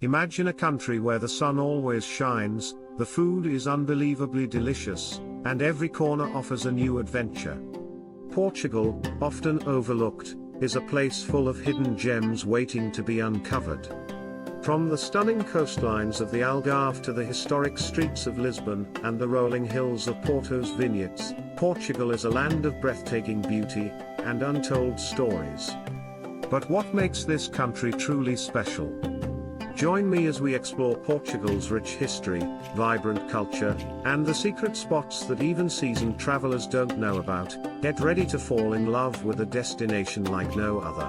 Imagine a country where the sun always shines, the food is unbelievably delicious, and every corner offers a new adventure. Portugal, often overlooked, is a place full of hidden gems waiting to be uncovered. From the stunning coastlines of the Algarve to the historic streets of Lisbon and the rolling hills of Porto's vineyards, Portugal is a land of breathtaking beauty and untold stories. But what makes this country truly special? Join me as we explore Portugal's rich history, vibrant culture, and the secret spots that even seasoned travelers don't know about. Get ready to fall in love with a destination like no other.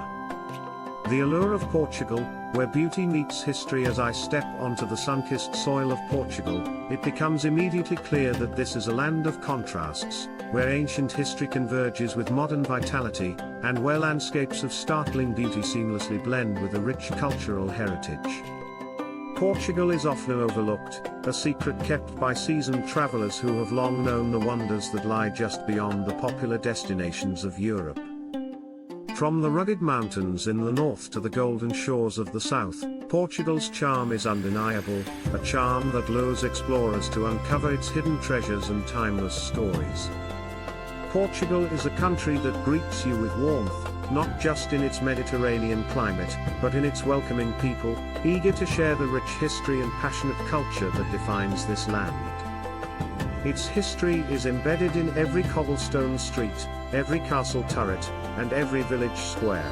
The allure of Portugal, where beauty meets history. As I step onto the sun-kissed soil of Portugal, it becomes immediately clear that this is a land of contrasts, where ancient history converges with modern vitality, and where landscapes of startling beauty seamlessly blend with a rich cultural heritage. Portugal is often overlooked, a secret kept by seasoned travelers who have long known the wonders that lie just beyond the popular destinations of Europe. From the rugged mountains in the north to the golden shores of the south, Portugal's charm is undeniable, a charm that lures explorers to uncover its hidden treasures and timeless stories. Portugal is a country that greets you with warmth, not just in its Mediterranean climate, but in its welcoming people, eager to share the rich history and passionate culture that defines this land. Its history is embedded in every cobblestone street, every castle turret, and every village square.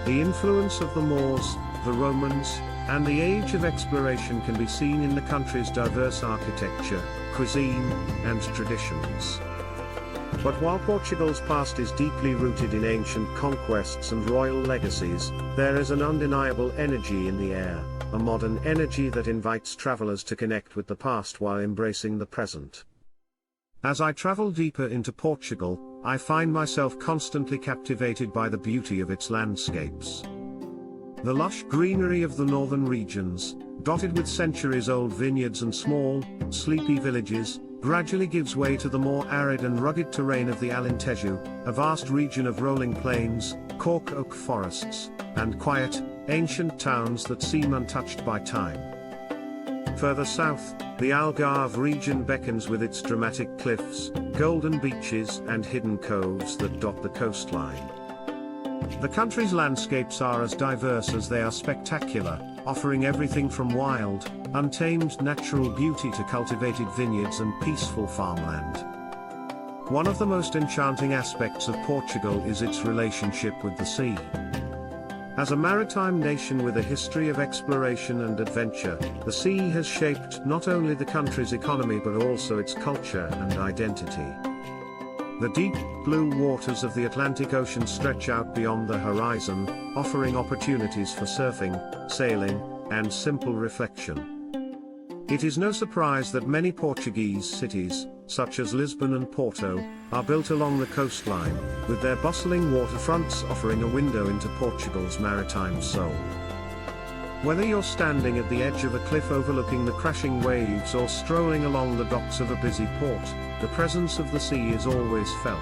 The influence of the Moors, the Romans, and the Age of Exploration can be seen in the country's diverse architecture, cuisine, and traditions. But while Portugal's past is deeply rooted in ancient conquests and royal legacies, there is an undeniable energy in the air, a modern energy that invites travelers to connect with the past while embracing the present. As I travel deeper into Portugal, I find myself constantly captivated by the beauty of its landscapes. The lush greenery of the northern regions, dotted with centuries-old vineyards and small, sleepy villages, gradually gives way to the more arid and rugged terrain of the Alentejo, a vast region of rolling plains, cork oak forests, and quiet, ancient towns that seem untouched by time. Further south, the Algarve region beckons with its dramatic cliffs, golden beaches, and hidden coves that dot the coastline. The country's landscapes are as diverse as they are spectacular, offering everything from wild, untamed natural beauty to cultivated vineyards and peaceful farmland. One of the most enchanting aspects of Portugal is its relationship with the sea. As a maritime nation with a history of exploration and adventure, the sea has shaped not only the country's economy but also its culture and identity. The deep, blue waters of the Atlantic Ocean stretch out beyond the horizon, offering opportunities for surfing, sailing, and simple reflection. It is no surprise that many Portuguese cities, such as Lisbon and Porto, are built along the coastline, with their bustling waterfronts offering a window into Portugal's maritime soul. Whether you're standing at the edge of a cliff overlooking the crashing waves or strolling along the docks of a busy port, the presence of the sea is always felt.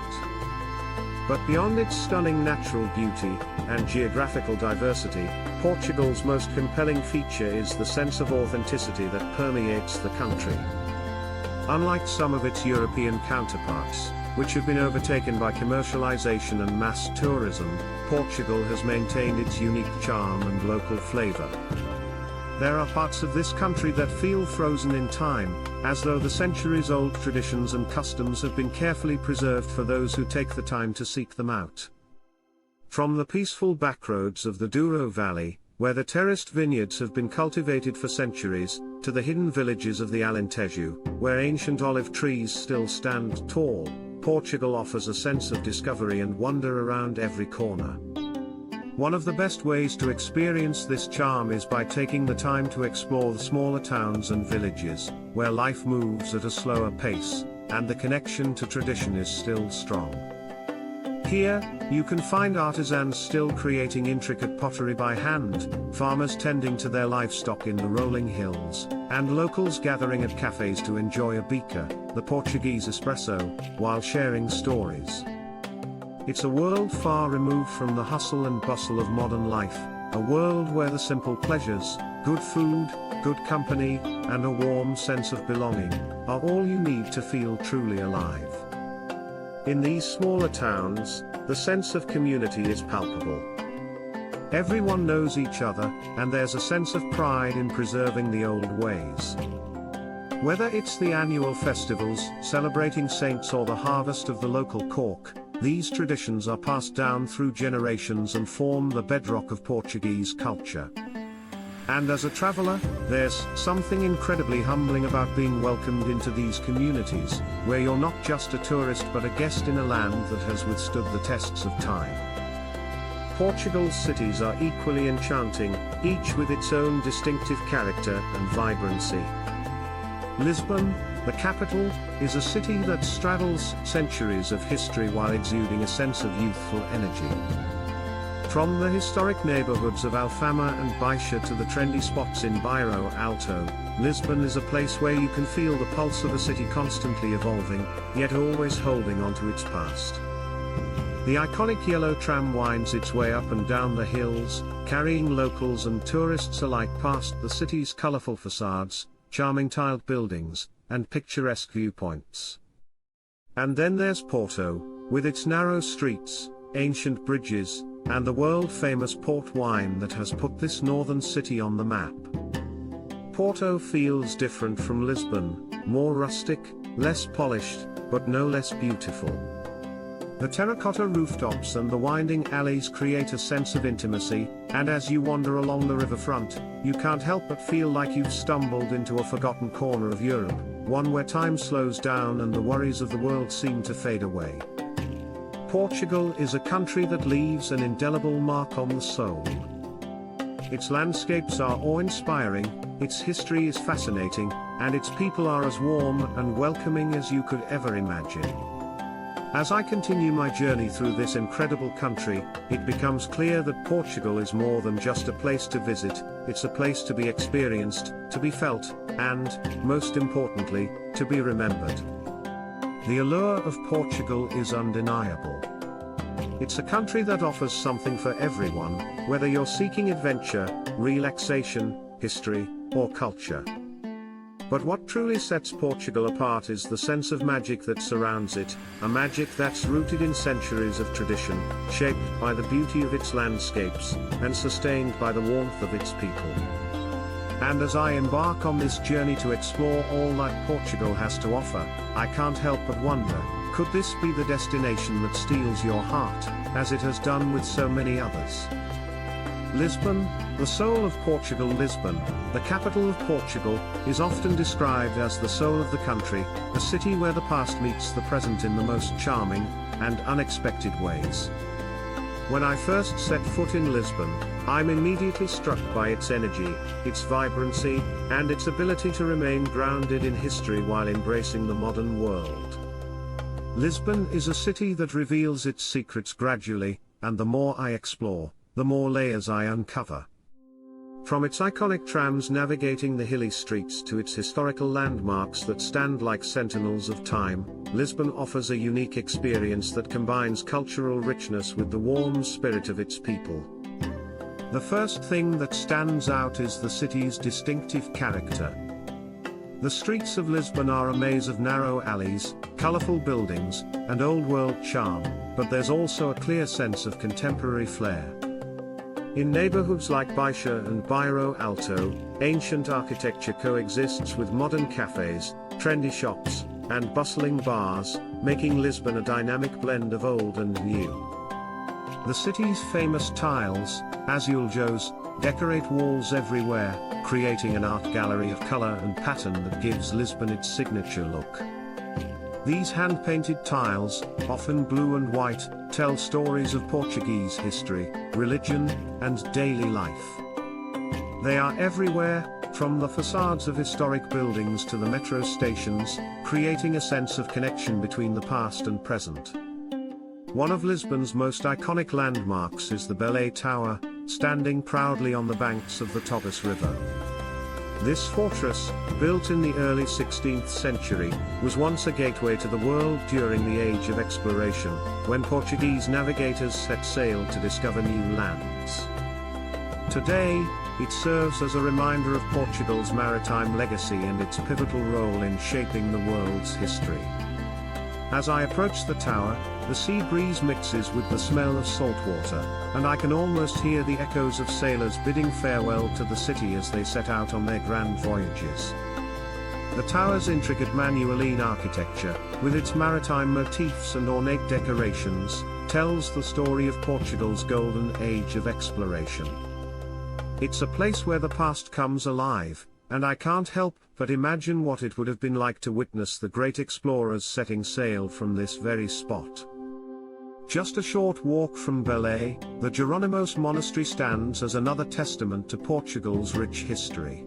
But beyond its stunning natural beauty and geographical diversity, Portugal's most compelling feature is the sense of authenticity that permeates the country. Unlike some of its European counterparts, which have been overtaken by commercialization and mass tourism, Portugal has maintained its unique charm and local flavor. There are parts of this country that feel frozen in time, as though the centuries-old traditions and customs have been carefully preserved for those who take the time to seek them out. From the peaceful backroads of the Douro Valley, where the terraced vineyards have been cultivated for centuries, to the hidden villages of the Alentejo, where ancient olive trees still stand tall, Portugal offers a sense of discovery and wonder around every corner. One of the best ways to experience this charm is by taking the time to explore the smaller towns and villages, where life moves at a slower pace, and the connection to tradition is still strong. Here, you can find artisans still creating intricate pottery by hand, farmers tending to their livestock in the rolling hills, and locals gathering at cafes to enjoy a bica, the Portuguese espresso, while sharing stories. It's a world far removed from the hustle and bustle of modern life, a world where the simple pleasures, good food, good company, and a warm sense of belonging, are all you need to feel truly alive. In these smaller towns, the sense of community is palpable. Everyone knows each other, and there's a sense of pride in preserving the old ways. Whether it's the annual festivals, celebrating saints, or the harvest of the local cork, these traditions are passed down through generations and form the bedrock of Portuguese culture. And as a traveler, there's something incredibly humbling about being welcomed into these communities, where you're not just a tourist but a guest in a land that has withstood the tests of time. Portugal's cities are equally enchanting, each with its own distinctive character and vibrancy. Lisbon, the capital, is a city that straddles centuries of history while exuding a sense of youthful energy. From the historic neighborhoods of Alfama and Baixa to the trendy spots in Bairro Alto, Lisbon is a place where you can feel the pulse of a city constantly evolving, yet always holding on to its past. The iconic yellow tram winds its way up and down the hills, carrying locals and tourists alike past the city's colorful facades, charming tiled buildings, and picturesque viewpoints. And then there's Porto, with its narrow streets, ancient bridges, and the world-famous port wine that has put this northern city on the map. Porto feels different from Lisbon, more rustic, less polished, but no less beautiful. The terracotta rooftops and the winding alleys create a sense of intimacy, and as you wander along the riverfront, you can't help but feel like you've stumbled into a forgotten corner of Europe, one where time slows down and the worries of the world seem to fade away. Portugal is a country that leaves an indelible mark on the soul. Its landscapes are awe-inspiring, its history is fascinating, and its people are as warm and welcoming as you could ever imagine. As I continue my journey through this incredible country, it becomes clear that Portugal is more than just a place to visit, it's a place to be experienced, to be felt, and, most importantly, to be remembered. The allure of Portugal is undeniable. It's a country that offers something for everyone, whether you're seeking adventure, relaxation, history, or culture. But what truly sets Portugal apart is the sense of magic that surrounds it, a magic that's rooted in centuries of tradition, shaped by the beauty of its landscapes, and sustained by the warmth of its people. And as I embark on this journey to explore all that Portugal has to offer, I can't help but wonder, could this be the destination that steals your heart, as it has done with so many others? Lisbon, the soul of Portugal. Lisbon, the capital of Portugal, is often described as the soul of the country, a city where the past meets the present in the most charming and unexpected ways. When I first set foot in Lisbon, I'm immediately struck by its energy, its vibrancy, and its ability to remain grounded in history while embracing the modern world. Lisbon is a city that reveals its secrets gradually, and the more I explore, the more layers I uncover. From its iconic trams navigating the hilly streets to its historical landmarks that stand like sentinels of time, Lisbon offers a unique experience that combines cultural richness with the warm spirit of its people. The first thing that stands out is the city's distinctive character. The streets of Lisbon are a maze of narrow alleys, colorful buildings, and old-world charm, but there's also a clear sense of contemporary flair. In neighborhoods like Baixa and Bairro Alto, ancient architecture coexists with modern cafes, trendy shops, and bustling bars, making Lisbon a dynamic blend of old and new. The city's famous tiles, azulejos, decorate walls everywhere, creating an art gallery of color and pattern that gives Lisbon its signature look. These hand-painted tiles, often blue and white, tell stories of Portuguese history, religion, and daily life. They are everywhere, from the facades of historic buildings to the metro stations, creating a sense of connection between the past and present. One of Lisbon's most iconic landmarks is the Belém Tower, standing proudly on the banks of the Tagus River. This fortress, built in the early 16th century, was once a gateway to the world during the Age of Exploration, when Portuguese navigators set sail to discover new lands. Today, it serves as a reminder of Portugal's maritime legacy and its pivotal role in shaping the world's history. As I approach the tower, the sea breeze mixes with the smell of salt water, and I can almost hear the echoes of sailors bidding farewell to the city as they set out on their grand voyages. The tower's intricate Manueline architecture, with its maritime motifs and ornate decorations, tells the story of Portugal's golden age of exploration. It's a place where the past comes alive, and I can't help but imagine what it would have been like to witness the great explorers setting sail from this very spot. Just a short walk from Belém, the Jerónimos Monastery stands as another testament to Portugal's rich history.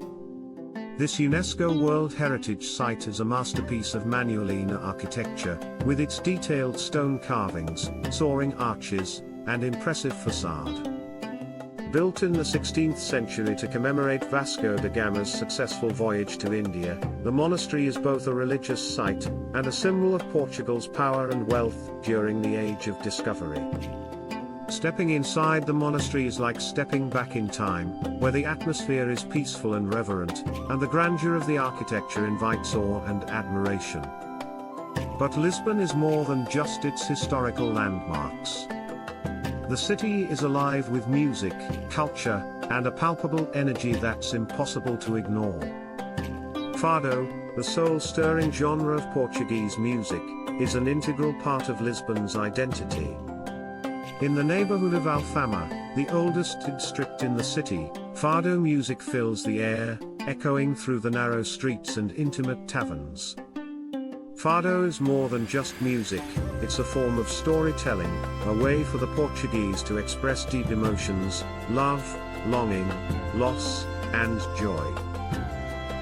This UNESCO World Heritage Site is a masterpiece of Manueline architecture, with its detailed stone carvings, soaring arches, and impressive facade. Built in the 16th century to commemorate Vasco da Gama's successful voyage to India, the monastery is both a religious site and a symbol of Portugal's power and wealth during the Age of Discovery. Stepping inside the monastery is like stepping back in time, where the atmosphere is peaceful and reverent, and the grandeur of the architecture invites awe and admiration. But Lisbon is more than just its historical landmarks. The city is alive with music, culture, and a palpable energy that's impossible to ignore. Fado, the soul-stirring genre of Portuguese music, is an integral part of Lisbon's identity. In the neighborhood of Alfama, the oldest district in the city, Fado music fills the air, echoing through the narrow streets and intimate taverns. Fado is more than just music, it's a form of storytelling, a way for the Portuguese to express deep emotions, love, longing, loss, and joy.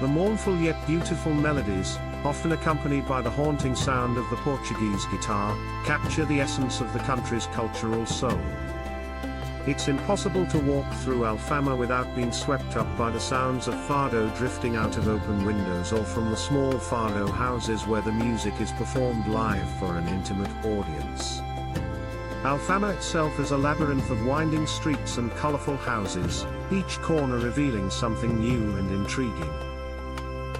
The mournful yet beautiful melodies, often accompanied by the haunting sound of the Portuguese guitar, capture the essence of the country's cultural soul. It's impossible to walk through Alfama without being swept up by the sounds of Fado drifting out of open windows or from the small Fado houses where the music is performed live for an intimate audience. Alfama itself is a labyrinth of winding streets and colorful houses, each corner revealing something new and intriguing.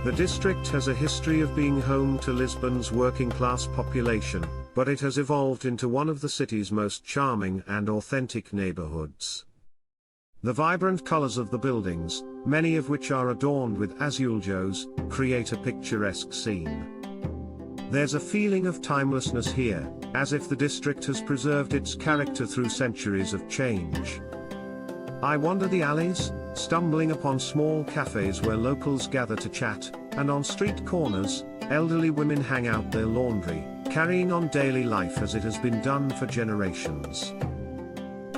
The district has a history of being home to Lisbon's working-class population, but it has evolved into one of the city's most charming and authentic neighborhoods. The vibrant colors of the buildings, many of which are adorned with azulejos, create a picturesque scene. There's a feeling of timelessness here, as if the district has preserved its character through centuries of change. I wander the alleys, stumbling upon small cafes where locals gather to chat, and on street corners, elderly women hang out their laundry, carrying on daily life as it has been done for generations.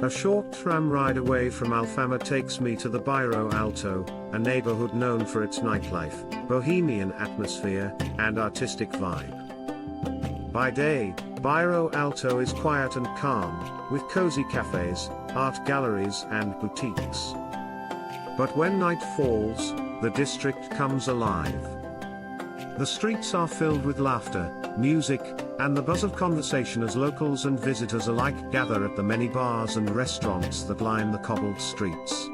A short tram ride away from Alfama takes me to the Bairro Alto, a neighborhood known for its nightlife, bohemian atmosphere, and artistic vibe. By day, Bairro Alto is quiet and calm, with cozy cafes, art galleries and boutiques. But when night falls, the district comes alive. The streets are filled with laughter, music, and the buzz of conversation as locals and visitors alike gather at the many bars and restaurants that line the cobbled streets.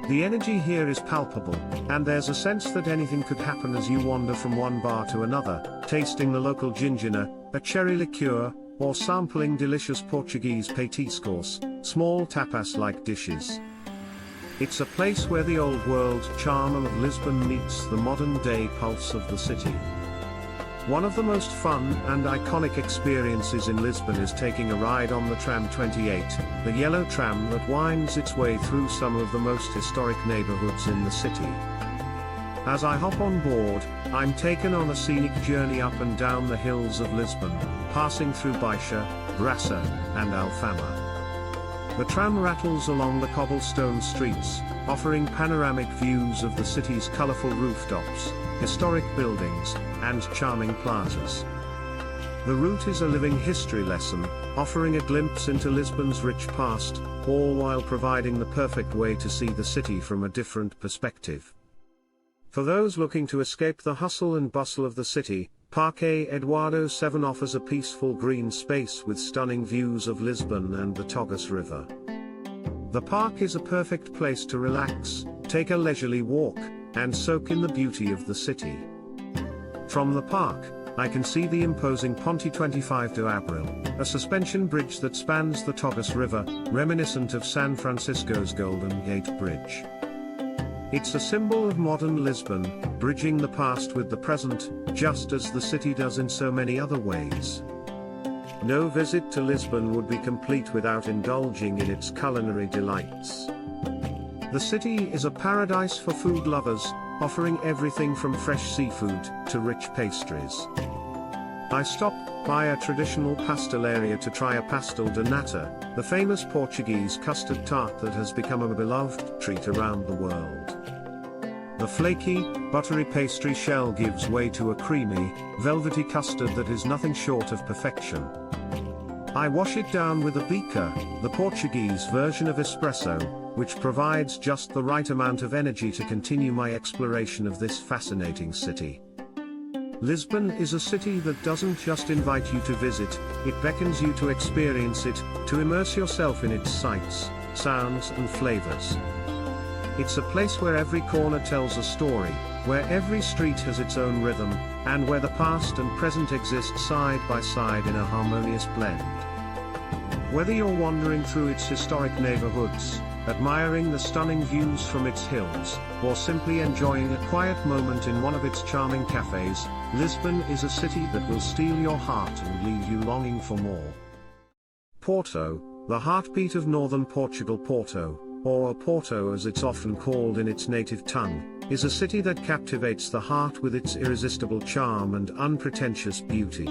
The energy here is palpable, and there's a sense that anything could happen as you wander from one bar to another, tasting the local gingina, a cherry liqueur, or sampling delicious Portuguese petiscos, small tapas-like dishes. It's a place where the old-world charm of Lisbon meets the modern-day pulse of the city. One of the most fun and iconic experiences in Lisbon is taking a ride on the Tram 28, the yellow tram that winds its way through some of the most historic neighborhoods in the city. As I hop on board, I'm taken on a scenic journey up and down the hills of Lisbon, passing through Baixa, Graça, and Alfama. The tram rattles along the cobblestone streets, offering panoramic views of the city's colorful rooftops, historic buildings, and charming plazas. The route is a living history lesson, offering a glimpse into Lisbon's rich past, all while providing the perfect way to see the city from a different perspective. For those looking to escape the hustle and bustle of the city, Parque Eduardo VII offers a peaceful green space with stunning views of Lisbon and the Tagus River. The park is a perfect place to relax, take a leisurely walk, and soak in the beauty of the city. From the park, I can see the imposing Ponte 25 de Abril, a suspension bridge that spans the Tagus River, reminiscent of San Francisco's Golden Gate Bridge. It's a symbol of modern Lisbon, bridging the past with the present, just as the city does in so many other ways. No visit to Lisbon would be complete without indulging in its culinary delights. The city is a paradise for food lovers, offering everything from fresh seafood to rich pastries. I stopped by a traditional pastelaria to try a pastel de nata, the famous Portuguese custard tart that has become a beloved treat around the world. The flaky, buttery pastry shell gives way to a creamy, velvety custard that is nothing short of perfection. I wash it down with a beaker, the Portuguese version of espresso, which provides just the right amount of energy to continue my exploration of this fascinating city. Lisbon is a city that doesn't just invite you to visit, it beckons you to experience it, to immerse yourself in its sights, sounds and flavors. It's a place where every corner tells a story, where every street has its own rhythm, and where the past and present exist side by side in a harmonious blend. Whether you're wandering through its historic neighborhoods, admiring the stunning views from its hills, or simply enjoying a quiet moment in one of its charming cafes, Lisbon is a city that will steal your heart and leave you longing for more. Porto, the heartbeat of northern Portugal. Porto, or Porto as it's often called in its native tongue, is a city that captivates the heart with its irresistible charm and unpretentious beauty.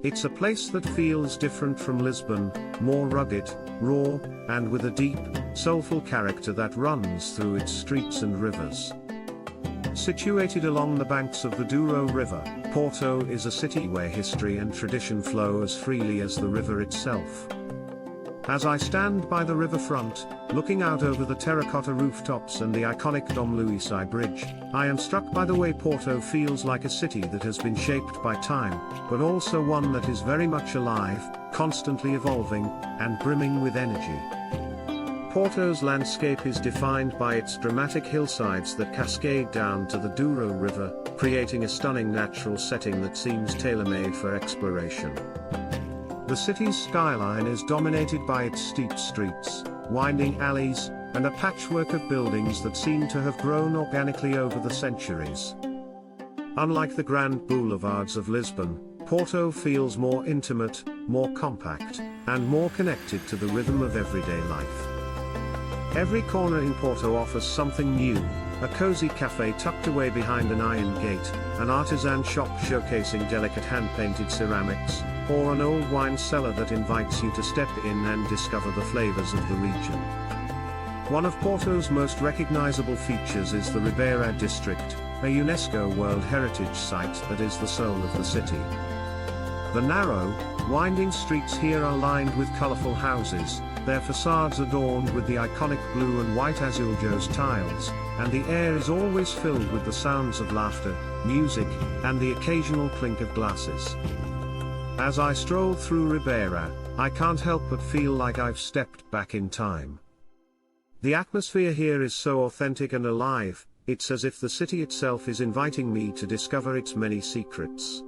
It's a place that feels different from Lisbon, more rugged, raw, and with a deep, soulful character that runs through its streets and rivers. Situated along the banks of the Douro River, Porto is a city where history and tradition flow as freely as the river itself. As I stand by the riverfront, looking out over the terracotta rooftops and the iconic Dom Luisi Bridge, I am struck by the way Porto feels like a city that has been shaped by time, but also one that is very much alive, constantly evolving, and brimming with energy. Porto's landscape is defined by its dramatic hillsides that cascade down to the Douro River, creating a stunning natural setting that seems tailor-made for exploration. The city's skyline is dominated by its steep streets, winding alleys, and a patchwork of buildings that seem to have grown organically over the centuries. Unlike the grand boulevards of Lisbon, Porto feels more intimate, more compact, and more connected to the rhythm of everyday life. Every corner in Porto offers something new, a cozy cafe tucked away behind an iron gate, an artisan shop showcasing delicate hand-painted ceramics, or an old wine cellar that invites you to step in and discover the flavors of the region. One of Porto's most recognizable features is the Ribeira district, a UNESCO World Heritage Site that is the soul of the city. The narrow, winding streets here are lined with colorful houses, their facades adorned with the iconic blue and white azulejos tiles, and the air is always filled with the sounds of laughter, music, and the occasional clink of glasses. As I stroll through Ribeira, I can't help but feel like I've stepped back in time. The atmosphere here is so authentic and alive, it's as if the city itself is inviting me to discover its many secrets.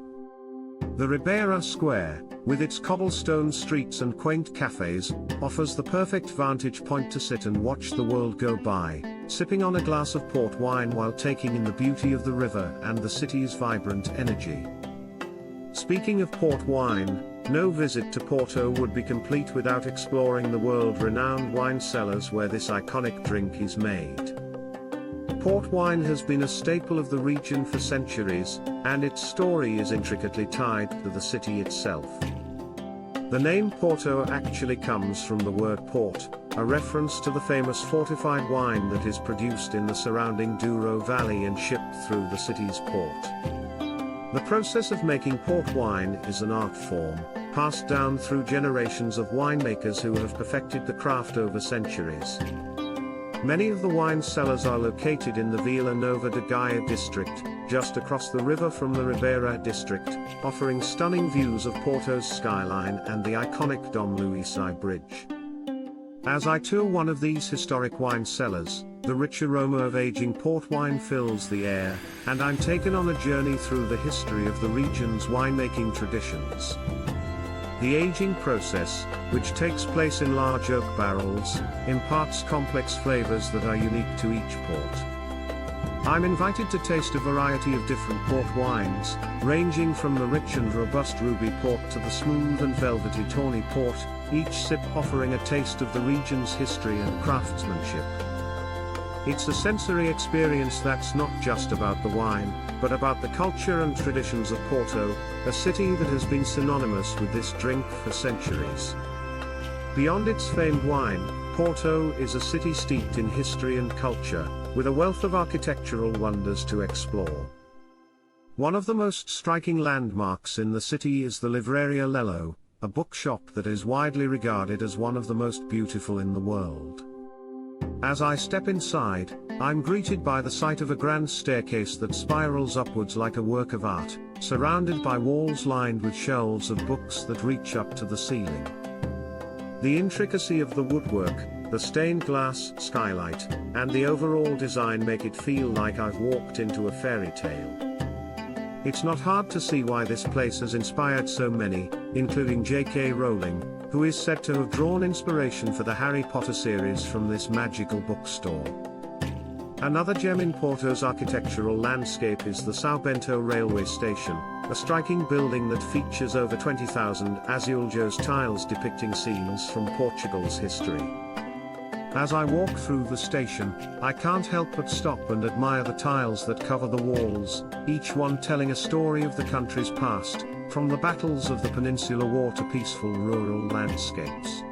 The Ribeira Square, with its cobblestone streets and quaint cafes, offers the perfect vantage point to sit and watch the world go by, sipping on a glass of port wine while taking in the beauty of the river and the city's vibrant energy. Speaking of port wine, no visit to Porto would be complete without exploring the world-renowned wine cellars where this iconic drink is made. Port wine has been a staple of the region for centuries, and its story is intricately tied to the city itself. The name Porto actually comes from the word port, a reference to the famous fortified wine that is produced in the surrounding Douro Valley and shipped through the city's port. The process of making port wine is an art form, passed down through generations of winemakers who have perfected the craft over centuries. Many of the wine cellars are located in the Vila Nova de Gaia district, just across the river from the Ribeira district, offering stunning views of Porto's skyline and the iconic Dom Luisi Bridge. As I tour one of these historic wine cellars, the rich aroma of aging port wine fills the air, and I'm taken on a journey through the history of the region's winemaking traditions. The aging process, which takes place in large oak barrels, imparts complex flavors that are unique to each port. I'm invited to taste a variety of different port wines, ranging from the rich and robust ruby port to the smooth and velvety tawny port, each sip offering a taste of the region's history and craftsmanship. It's a sensory experience that's not just about the wine, but about the culture and traditions of Porto, a city that has been synonymous with this drink for centuries. Beyond its famed wine, Porto is a city steeped in history and culture, with a wealth of architectural wonders to explore. One of the most striking landmarks in the city is the Livraria Lello, a bookshop that is widely regarded as one of the most beautiful in the world. As I step inside, I'm greeted by the sight of a grand staircase that spirals upwards like a work of art, surrounded by walls lined with shelves of books that reach up to the ceiling. The intricacy of the woodwork, the stained glass skylight, and the overall design make it feel like I've walked into a fairy tale. It's not hard to see why this place has inspired so many, including J.K. Rowling, who is said to have drawn inspiration for the Harry Potter series from this magical bookstore. Another gem in Porto's architectural landscape is the São Bento railway station, a striking building that features over 20,000 azulejos tiles depicting scenes from Portugal's history. As I walk through the station, I can't help but stop and admire the tiles that cover the walls, each one telling a story of the country's past, from the battles of the Peninsular War to peaceful rural landscapes.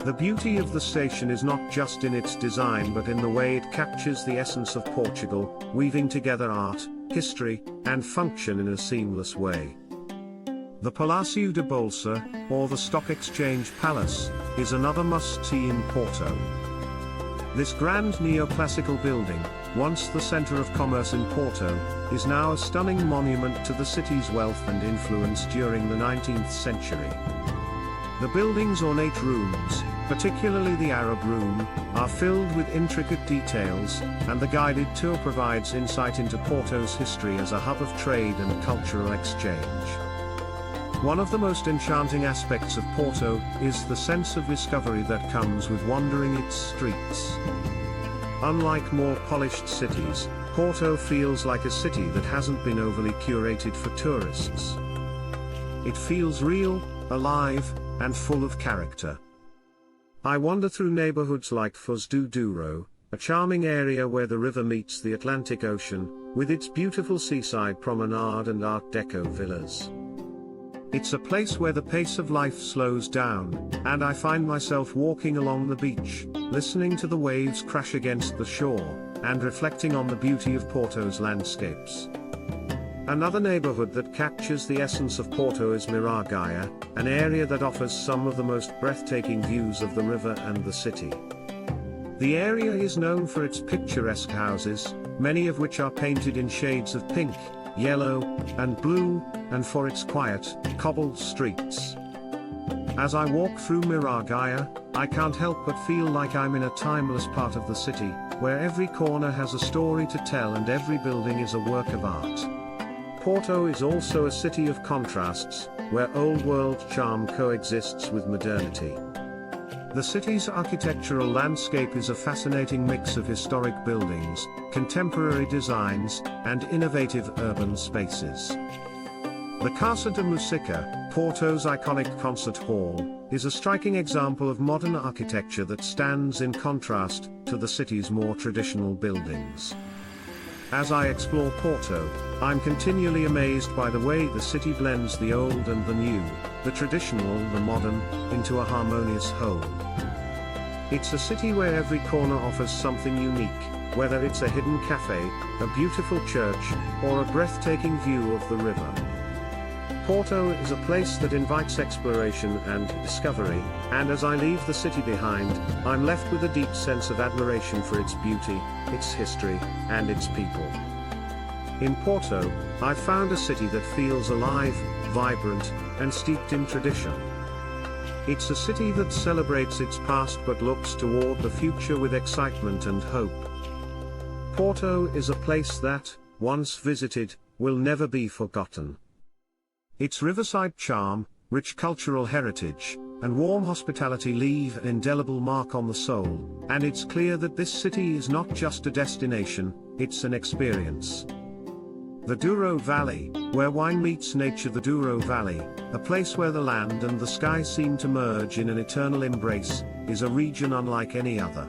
The beauty of the station is not just in its design but in the way it captures the essence of Portugal, weaving together art, history, and function in a seamless way. The Palácio de Bolsa, or the Stock Exchange Palace, is another must-see in Porto. This grand neoclassical building, once the center of commerce in Porto, is now a stunning monument to the city's wealth and influence during the 19th century. The building's ornate rooms, particularly the Arab Room, are filled with intricate details, and the guided tour provides insight into Porto's history as a hub of trade and cultural exchange. One of the most enchanting aspects of Porto is the sense of discovery that comes with wandering its streets. Unlike more polished cities, Porto feels like a city that hasn't been overly curated for tourists. It feels real, alive, and full of character. I wander through neighborhoods like Foz do Douro, a charming area where the river meets the Atlantic Ocean, with its beautiful seaside promenade and Art Deco villas. It's a place where the pace of life slows down, and I find myself walking along the beach, listening to the waves crash against the shore, and reflecting on the beauty of Porto's landscapes. Another neighborhood that captures the essence of Porto is Miragaia, an area that offers some of the most breathtaking views of the river and the city. The area is known for its picturesque houses, many of which are painted in shades of pink, yellow, and blue, and for its quiet, cobbled streets. As I walk through Miragaia, I can't help but feel like I'm in a timeless part of the city, where every corner has a story to tell and every building is a work of art. Porto is also a city of contrasts, where old-world charm coexists with modernity. The city's architectural landscape is a fascinating mix of historic buildings, contemporary designs, and innovative urban spaces. The Casa de Música, Porto's iconic concert hall, is a striking example of modern architecture that stands in contrast to the city's more traditional buildings. As I explore Porto, I'm continually amazed by the way the city blends the old and the new, the traditional and the modern, into a harmonious whole. It's a city where every corner offers something unique, whether it's a hidden cafe, a beautiful church, or a breathtaking view of the river. Porto is a place that invites exploration and discovery, and as I leave the city behind, I'm left with a deep sense of admiration for its beauty, its history, and its people. In Porto, I've found a city that feels alive, vibrant, and steeped in tradition. It's a city that celebrates its past but looks toward the future with excitement and hope. Porto is a place that, once visited, will never be forgotten. Its riverside charm, rich cultural heritage, and warm hospitality leave an indelible mark on the soul, and it's clear that this city is not just a destination, it's an experience. The Douro Valley, where wine meets nature. The Douro Valley, a place where the land and the sky seem to merge in an eternal embrace, is a region unlike any other.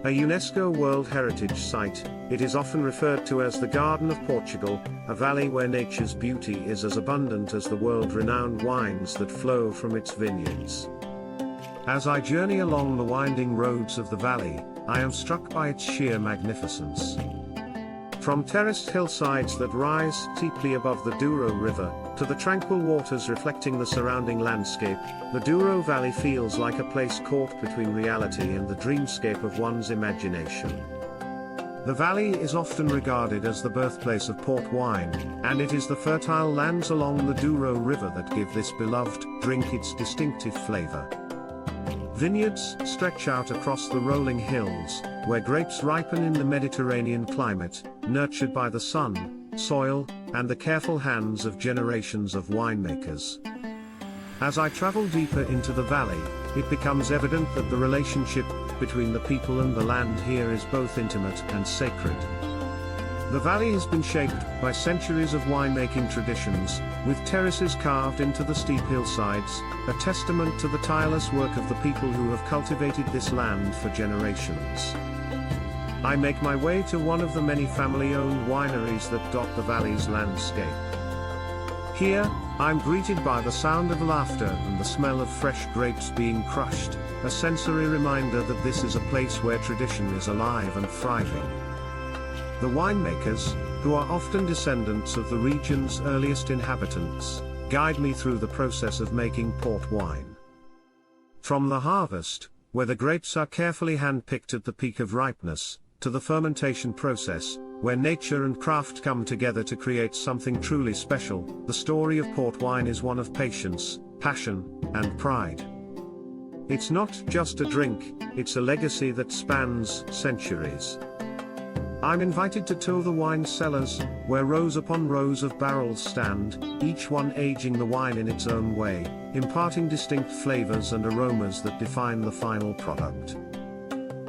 A UNESCO World Heritage Site, it is often referred to as the Garden of Portugal, a valley where nature's beauty is as abundant as the world-renowned wines that flow from its vineyards. As I journey along the winding roads of the valley, I am struck by its sheer magnificence. From terraced hillsides that rise steeply above the Douro River, to the tranquil waters reflecting the surrounding landscape, the Douro Valley feels like a place caught between reality and the dreamscape of one's imagination. The valley is often regarded as the birthplace of port wine, and it is the fertile lands along the Douro River that give this beloved drink its distinctive flavor. Vineyards stretch out across the rolling hills, where grapes ripen in the Mediterranean climate, nurtured by the sun, soil, and the careful hands of generations of winemakers. As I travel deeper into the valley, it becomes evident that the relationship between the people and the land here is both intimate and sacred. The valley has been shaped by centuries of winemaking traditions, with terraces carved into the steep hillsides, a testament to the tireless work of the people who have cultivated this land for generations. I make my way to one of the many family-owned wineries that dot the valley's landscape. Here, I'm greeted by the sound of laughter and the smell of fresh grapes being crushed, a sensory reminder that this is a place where tradition is alive and thriving. The winemakers, who are often descendants of the region's earliest inhabitants, guide me through the process of making port wine. From the harvest, where the grapes are carefully hand-picked at the peak of ripeness, to the fermentation process, where nature and craft come together to create something truly special, the story of port wine is one of patience, passion, and pride. It's not just a drink, it's a legacy that spans centuries. I'm invited to tour the wine cellars, where rows upon rows of barrels stand, each one aging the wine in its own way, imparting distinct flavors and aromas that define the final product.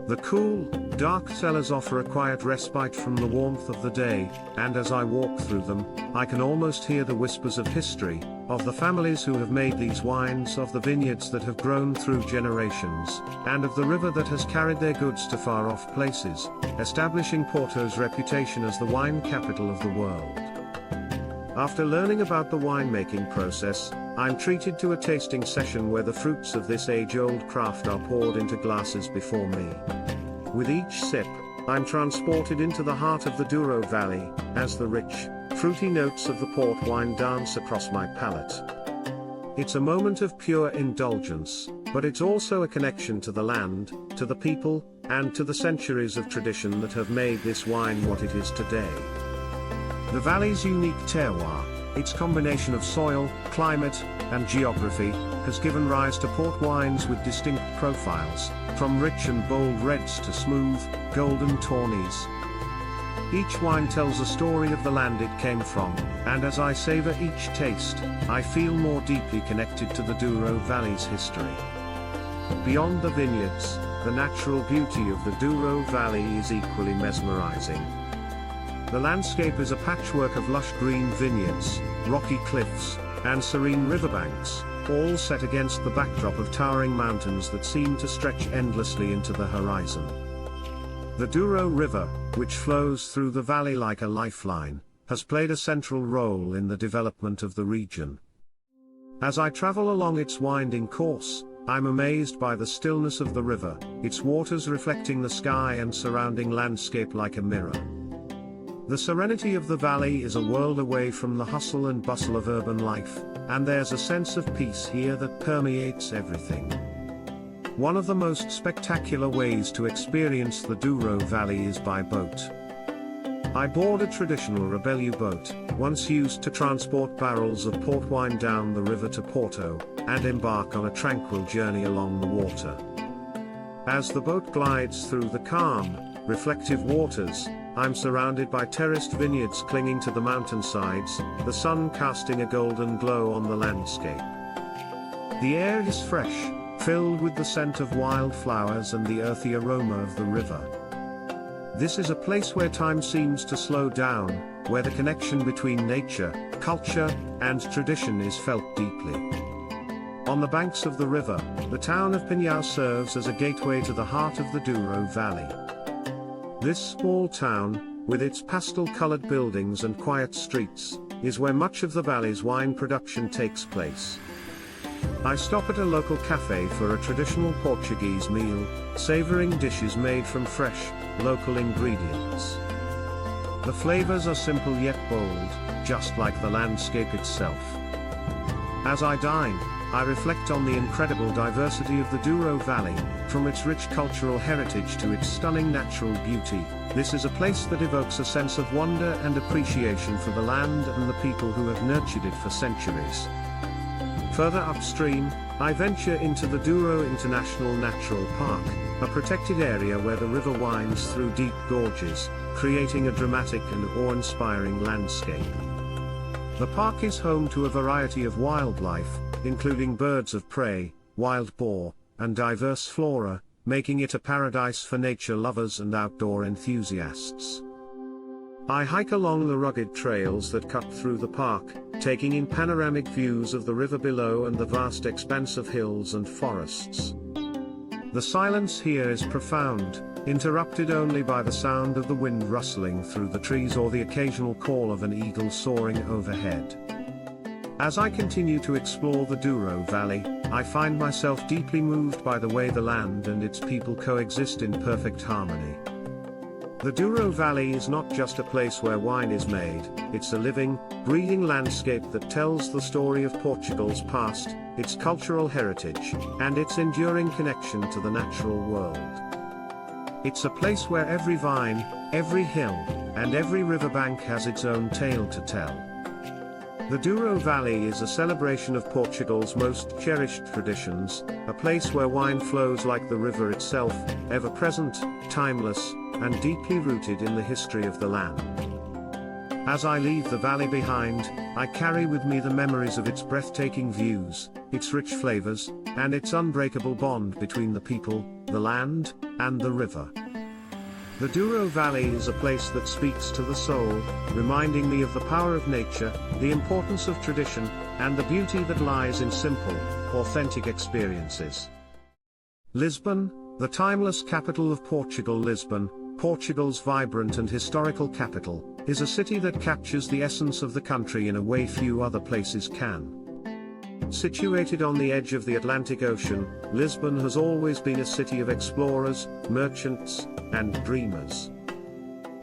The cool, dark cellars offer a quiet respite from the warmth of the day, and as I walk through them, I can almost hear the whispers of history, of the families who have made these wines, of the vineyards that have grown through generations, and of the river that has carried their goods to far-off places, establishing Porto's reputation as the wine capital of the world. After learning about the winemaking process, I'm treated to a tasting session where the fruits of this age-old craft are poured into glasses before me. With each sip, I'm transported into the heart of the Douro Valley, as the rich, fruity notes of the port wine dance across my palate. It's a moment of pure indulgence, but it's also a connection to the land, to the people, and to the centuries of tradition that have made this wine what it is today. The valley's unique terroir, its combination of soil, climate, and geography, has given rise to port wines with distinct profiles, from rich and bold reds to smooth, golden tawnies. Each wine tells a story of the land it came from, and as I savor each taste, I feel more deeply connected to the Douro Valley's history. Beyond the vineyards, the natural beauty of the Douro Valley is equally mesmerizing. The landscape is a patchwork of lush green vineyards, rocky cliffs, and serene riverbanks, all set against the backdrop of towering mountains that seem to stretch endlessly into the horizon. The Douro River, which flows through the valley like a lifeline, has played a central role in the development of the region. As I travel along its winding course, I'm amazed by the stillness of the river, its waters reflecting the sky and surrounding landscape like a mirror. The serenity of the valley is a world away from the hustle and bustle of urban life, and there's a sense of peace here that permeates everything. One of the most spectacular ways to experience the Douro Valley is by boat. I board a traditional Rebelliou boat, once used to transport barrels of port wine down the river to Porto, and embark on a tranquil journey along the water. As the boat glides through the calm, reflective waters, I'm surrounded by terraced vineyards clinging to the mountainsides, the sun casting a golden glow on the landscape. The air is fresh, filled with the scent of wildflowers and the earthy aroma of the river. This is a place where time seems to slow down, where the connection between nature, culture, and tradition is felt deeply. On the banks of the river, the town of Pinhão serves as a gateway to the heart of the Douro Valley. This small town, with its pastel-colored buildings and quiet streets, is where much of the valley's wine production takes place. I stop at a local cafe for a traditional Portuguese meal, savoring dishes made from fresh, local ingredients. The flavors are simple yet bold, just like the landscape itself. As I dine, I reflect on the incredible diversity of the Douro Valley, from its rich cultural heritage to its stunning natural beauty. This is a place that evokes a sense of wonder and appreciation for the land and the people who have nurtured it for centuries. Further upstream, I venture into the Douro International Natural Park, a protected area where the river winds through deep gorges, creating a dramatic and awe-inspiring landscape. The park is home to a variety of wildlife, including birds of prey, wild boar, and diverse flora, making it a paradise for nature lovers and outdoor enthusiasts. I hike along the rugged trails that cut through the park, taking in panoramic views of the river below and the vast expanse of hills and forests. The silence here is profound, interrupted only by the sound of the wind rustling through the trees or the occasional call of an eagle soaring overhead. As I continue to explore the Douro Valley, I find myself deeply moved by the way the land and its people coexist in perfect harmony. The Douro Valley is not just a place where wine is made, it's a living, breathing landscape that tells the story of Portugal's past, its cultural heritage, and its enduring connection to the natural world. It's a place where every vine, every hill, and every riverbank has its own tale to tell. The Douro Valley is a celebration of Portugal's most cherished traditions, a place where wine flows like the river itself, ever-present, timeless, and deeply rooted in the history of the land. As I leave the valley behind, I carry with me the memories of its breathtaking views, its rich flavors, and its unbreakable bond between the people, the land, and the river. The Douro Valley is a place that speaks to the soul, reminding me of the power of nature, the importance of tradition, and the beauty that lies in simple, authentic experiences. Lisbon, the timeless capital of Portugal. Lisbon, Portugal's vibrant and historical capital, is a city that captures the essence of the country in a way few other places can. Situated on the edge of the Atlantic Ocean, Lisbon has always been a city of explorers, merchants, and dreamers.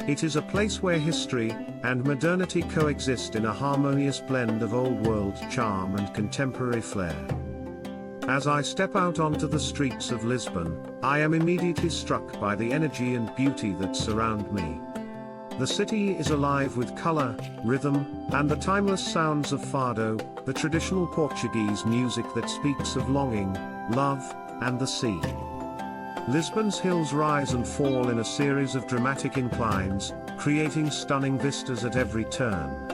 It is a place where history and modernity coexist in a harmonious blend of old-world charm and contemporary flair. As I step out onto the streets of Lisbon, I am immediately struck by the energy and beauty that surround me. The city is alive with color, rhythm, and the timeless sounds of fado, the traditional Portuguese music that speaks of longing, love, and the sea. Lisbon's hills rise and fall in a series of dramatic inclines, creating stunning vistas at every turn.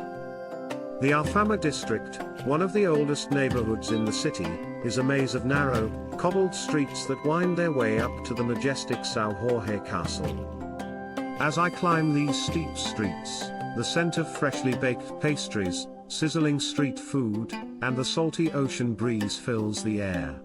The Alfama district, one of the oldest neighborhoods in the city, is a maze of narrow, cobbled streets that wind their way up to the majestic São Jorge Castle. As I climb these steep streets, the scent of freshly baked pastries, sizzling street food, and the salty ocean breeze fills the air.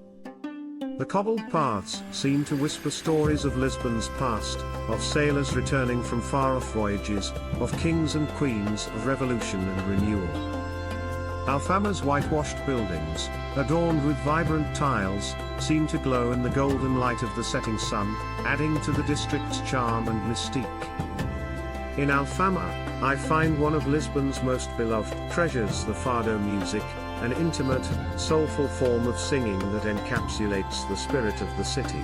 The cobbled paths seem to whisper stories of Lisbon's past, of sailors returning from far-off voyages, of kings and queens, of revolution and renewal. Alfama's whitewashed buildings, adorned with vibrant tiles, seem to glow in the golden light of the setting sun, adding to the district's charm and mystique. In Alfama, I find one of Lisbon's most beloved treasures, the fado music, an intimate, soulful form of singing that encapsulates the spirit of the city.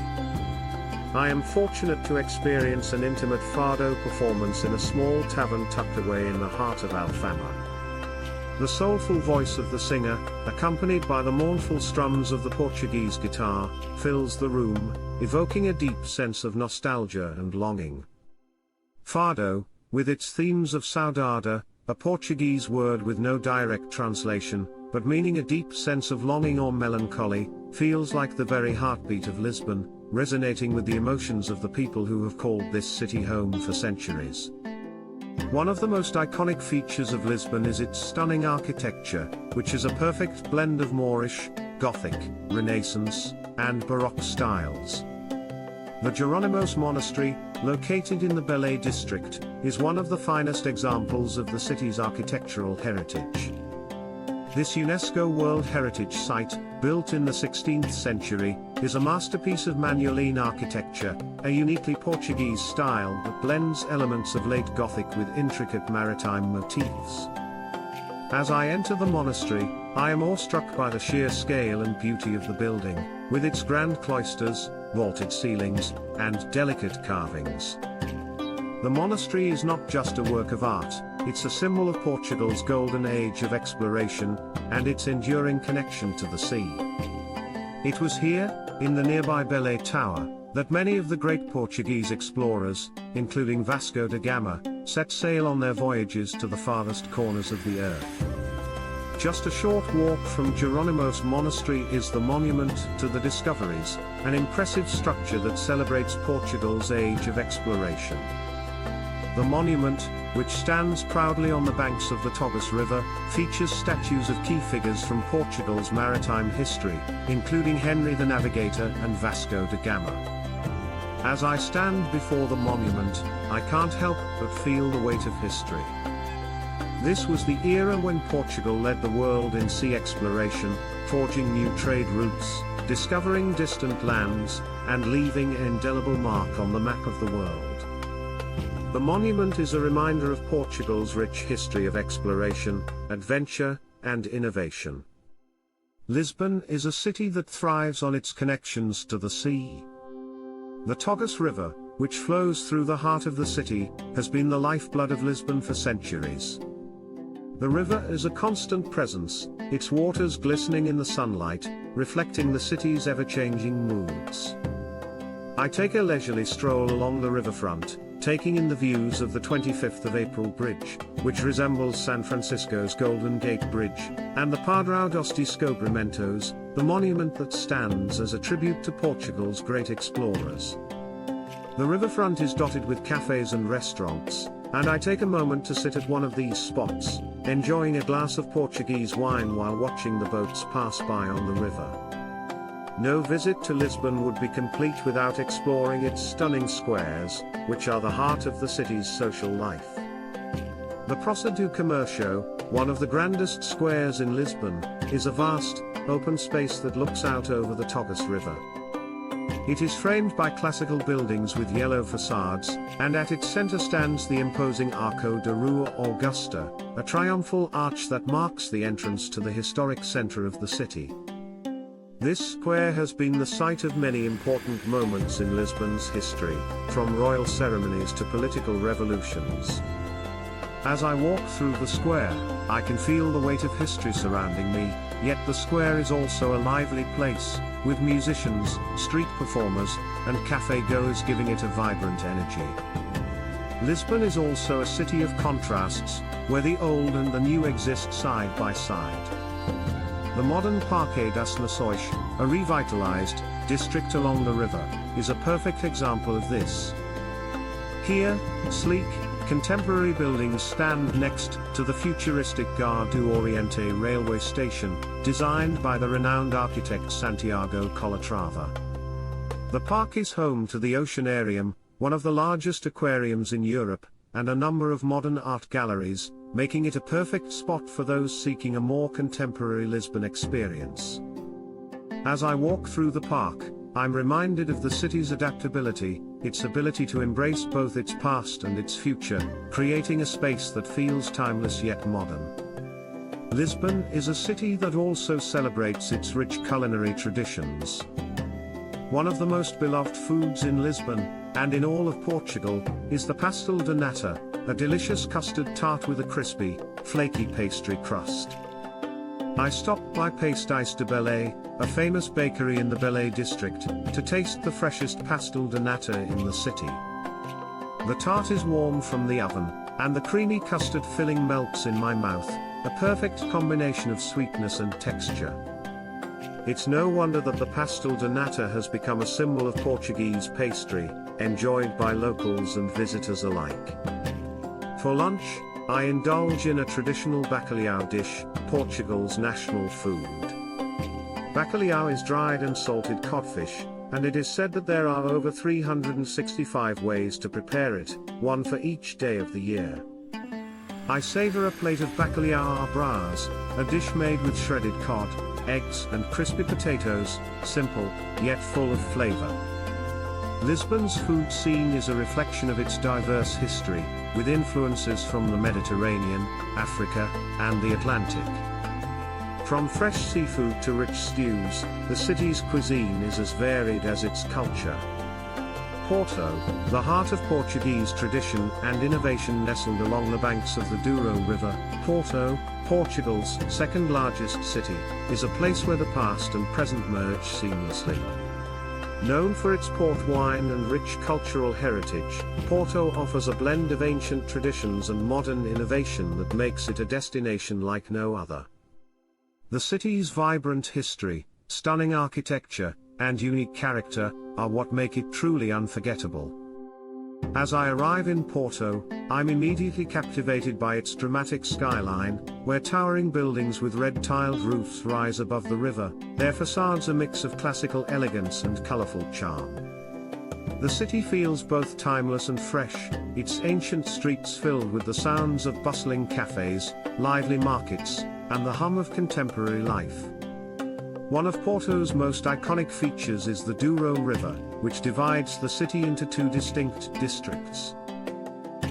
I am fortunate to experience an intimate fado performance in a small tavern tucked away in the heart of Alfama. The soulful voice of the singer, accompanied by the mournful strums of the Portuguese guitar, fills the room, evoking a deep sense of nostalgia and longing. Fado, with its themes of saudade, a Portuguese word with no direct translation, but meaning a deep sense of longing or melancholy, feels like the very heartbeat of Lisbon, resonating with the emotions of the people who have called this city home for centuries. One of the most iconic features of Lisbon is its stunning architecture, which is a perfect blend of Moorish, Gothic, Renaissance, and Baroque styles. The Jerónimos Monastery, located in the Belém district, is one of the finest examples of the city's architectural heritage. This UNESCO World Heritage Site, built in the 16th century, is a masterpiece of Manueline architecture, a uniquely Portuguese style that blends elements of late Gothic with intricate maritime motifs. As I enter the monastery, I am awestruck by the sheer scale and beauty of the building, with its grand cloisters, vaulted ceilings, and delicate carvings. The monastery is not just a work of art, it's a symbol of Portugal's golden age of exploration, and its enduring connection to the sea. It was here, in the nearby Belém Tower, that many of the great Portuguese explorers, including Vasco da Gama, set sail on their voyages to the farthest corners of the earth. Just a short walk from Jerónimos Monastery is the Monument to the Discoveries, an impressive structure that celebrates Portugal's age of exploration. The monument, which stands proudly on the banks of the Tagus River, features statues of key figures from Portugal's maritime history, including Henry the Navigator and Vasco da Gama. As I stand before the monument, I can't help but feel the weight of history. This was the era when Portugal led the world in sea exploration, forging new trade routes, discovering distant lands, and leaving an indelible mark on the map of the world. The monument is a reminder of Portugal's rich history of exploration, adventure, and innovation. Lisbon is a city that thrives on its connections to the sea. The Tagus River, which flows through the heart of the city, has been the lifeblood of Lisbon for centuries. The river is a constant presence, its waters glistening in the sunlight, reflecting the city's ever-changing moods. I take a leisurely stroll along the riverfront, taking in the views of the 25th of April Bridge, which resembles San Francisco's Golden Gate Bridge, and the Padrão dos Descobrimentos, the monument that stands as a tribute to Portugal's great explorers. The riverfront is dotted with cafes and restaurants, and I take a moment to sit at one of these spots, enjoying a glass of Portuguese wine while watching the boats pass by on the river. No visit to Lisbon would be complete without exploring its stunning squares, which are the heart of the city's social life. The Praça do Comércio, one of the grandest squares in Lisbon, is a vast, open space that looks out over the Tagus River. It is framed by classical buildings with yellow facades, and at its center stands the imposing Arco da Rua Augusta, a triumphal arch that marks the entrance to the historic center of the city. This square has been the site of many important moments in Lisbon's history, from royal ceremonies to political revolutions. As I walk through the square, I can feel the weight of history surrounding me, yet the square is also a lively place, with musicians, street performers, and cafe-goers giving it a vibrant energy. Lisbon is also a city of contrasts, where the old and the new exist side by side. The modern Parque das Nações, a revitalized district along the river, is a perfect example of this. Here, sleek, contemporary buildings stand next to the futuristic Gare do Oriente railway station, designed by the renowned architect Santiago Calatrava. The park is home to the Oceanarium, one of the largest aquariums in Europe, and a number of modern art galleries, making it a perfect spot for those seeking a more contemporary Lisbon experience. As I walk through the park, I'm reminded of the city's adaptability, its ability to embrace both its past and its future, creating a space that feels timeless yet modern. Lisbon is a city that also celebrates its rich culinary traditions. One of the most beloved foods in Lisbon, and in all of Portugal, is the pastel de nata, a delicious custard tart with a crispy, flaky pastry crust. I stopped by Pastéis de Belay, a famous bakery in the Belay district, to taste the freshest pastel de nata in the city. The tart is warm from the oven, and the creamy custard filling melts in my mouth, a perfect combination of sweetness and texture. It's no wonder that the pastel de nata has become a symbol of Portuguese pastry, enjoyed by locals and visitors alike. For lunch, I indulge in a traditional bacalhau dish, Portugal's national food. Bacalhau is dried and salted codfish, and it is said that there are over 365 ways to prepare it, one for each day of the year. I savor a plate of bacalhau à brás, a dish made with shredded cod, eggs and crispy potatoes, simple, yet full of flavor. Lisbon's food scene is a reflection of its diverse history, with influences from the Mediterranean, Africa, and the Atlantic. From fresh seafood to rich stews, the city's cuisine is as varied as its culture. Porto, the heart of Portuguese tradition and innovation nestled along the banks of the Douro River, Porto, Portugal's second largest city, is a place where the past and present merge seamlessly. Known for its port wine and rich cultural heritage, Porto offers a blend of ancient traditions and modern innovation that makes it a destination like no other. The city's vibrant history, stunning architecture, and unique character are what make it truly unforgettable. As I arrive in Porto, I'm immediately captivated by its dramatic skyline, where towering buildings with red-tiled roofs rise above the river, their facades a mix of classical elegance and colorful charm. The city feels both timeless and fresh, its ancient streets filled with the sounds of bustling cafes, lively markets, and the hum of contemporary life. One of Porto's most iconic features is the Douro River, which divides the city into two distinct districts.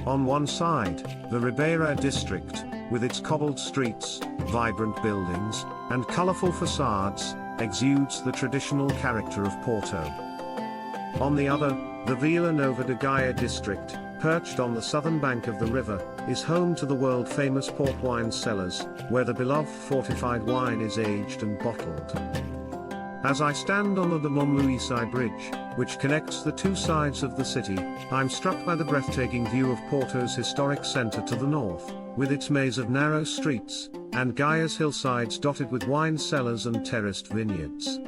On one side, the Ribeira district, with its cobbled streets, vibrant buildings, and colorful facades, exudes the traditional character of Porto. On the other, the Vila Nova de Gaia district, perched on the southern bank of the river, is home to the world-famous port wine cellars, where the beloved fortified wine is aged and bottled. As I stand on the Montluïsai Bridge, which connects the two sides of the city, I'm struck by the breathtaking view of Porto's historic center to the north, with its maze of narrow streets, and Gaia's hillsides dotted with wine cellars and terraced vineyards.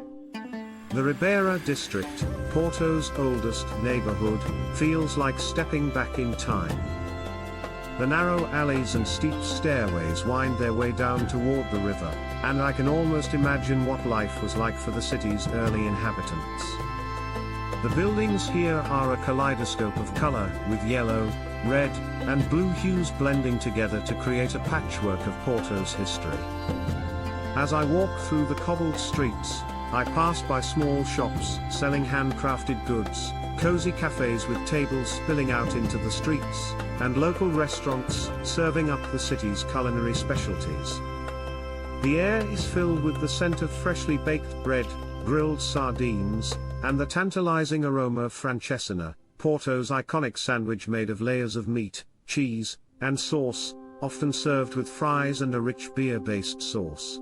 The Ribeira district, Porto's oldest neighborhood, feels like stepping back in time. The narrow alleys and steep stairways wind their way down toward the river, and I can almost imagine what life was like for the city's early inhabitants. The buildings here are a kaleidoscope of color, with yellow, red, and blue hues blending together to create a patchwork of Porto's history. As I walk through the cobbled streets, I pass by small shops selling handcrafted goods, cozy cafes with tables spilling out into the streets, and local restaurants serving up the city's culinary specialties. The air is filled with the scent of freshly baked bread, grilled sardines, and the tantalizing aroma of francesina, Porto's iconic sandwich made of layers of meat, cheese, and sauce, often served with fries and a rich beer-based sauce.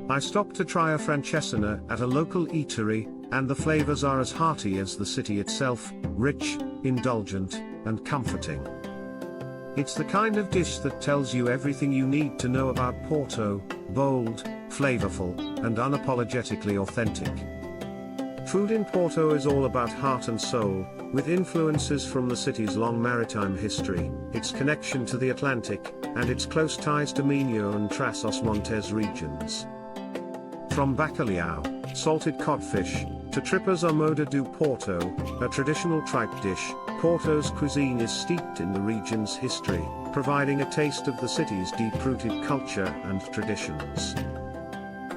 I stopped to try a francesina at a local eatery, and the flavors are as hearty as the city itself, rich, indulgent, and comforting. It's the kind of dish that tells you everything you need to know about Porto: bold, flavorful, and unapologetically authentic. Food in Porto is all about heart and soul, with influences from the city's long maritime history, its connection to the Atlantic, and its close ties to Minho and Trás-os-Montes regions. From bacalhau, salted codfish, to tripas ao moda do Porto, a traditional tripe dish, Porto's cuisine is steeped in the region's history, providing a taste of the city's deep-rooted culture and traditions.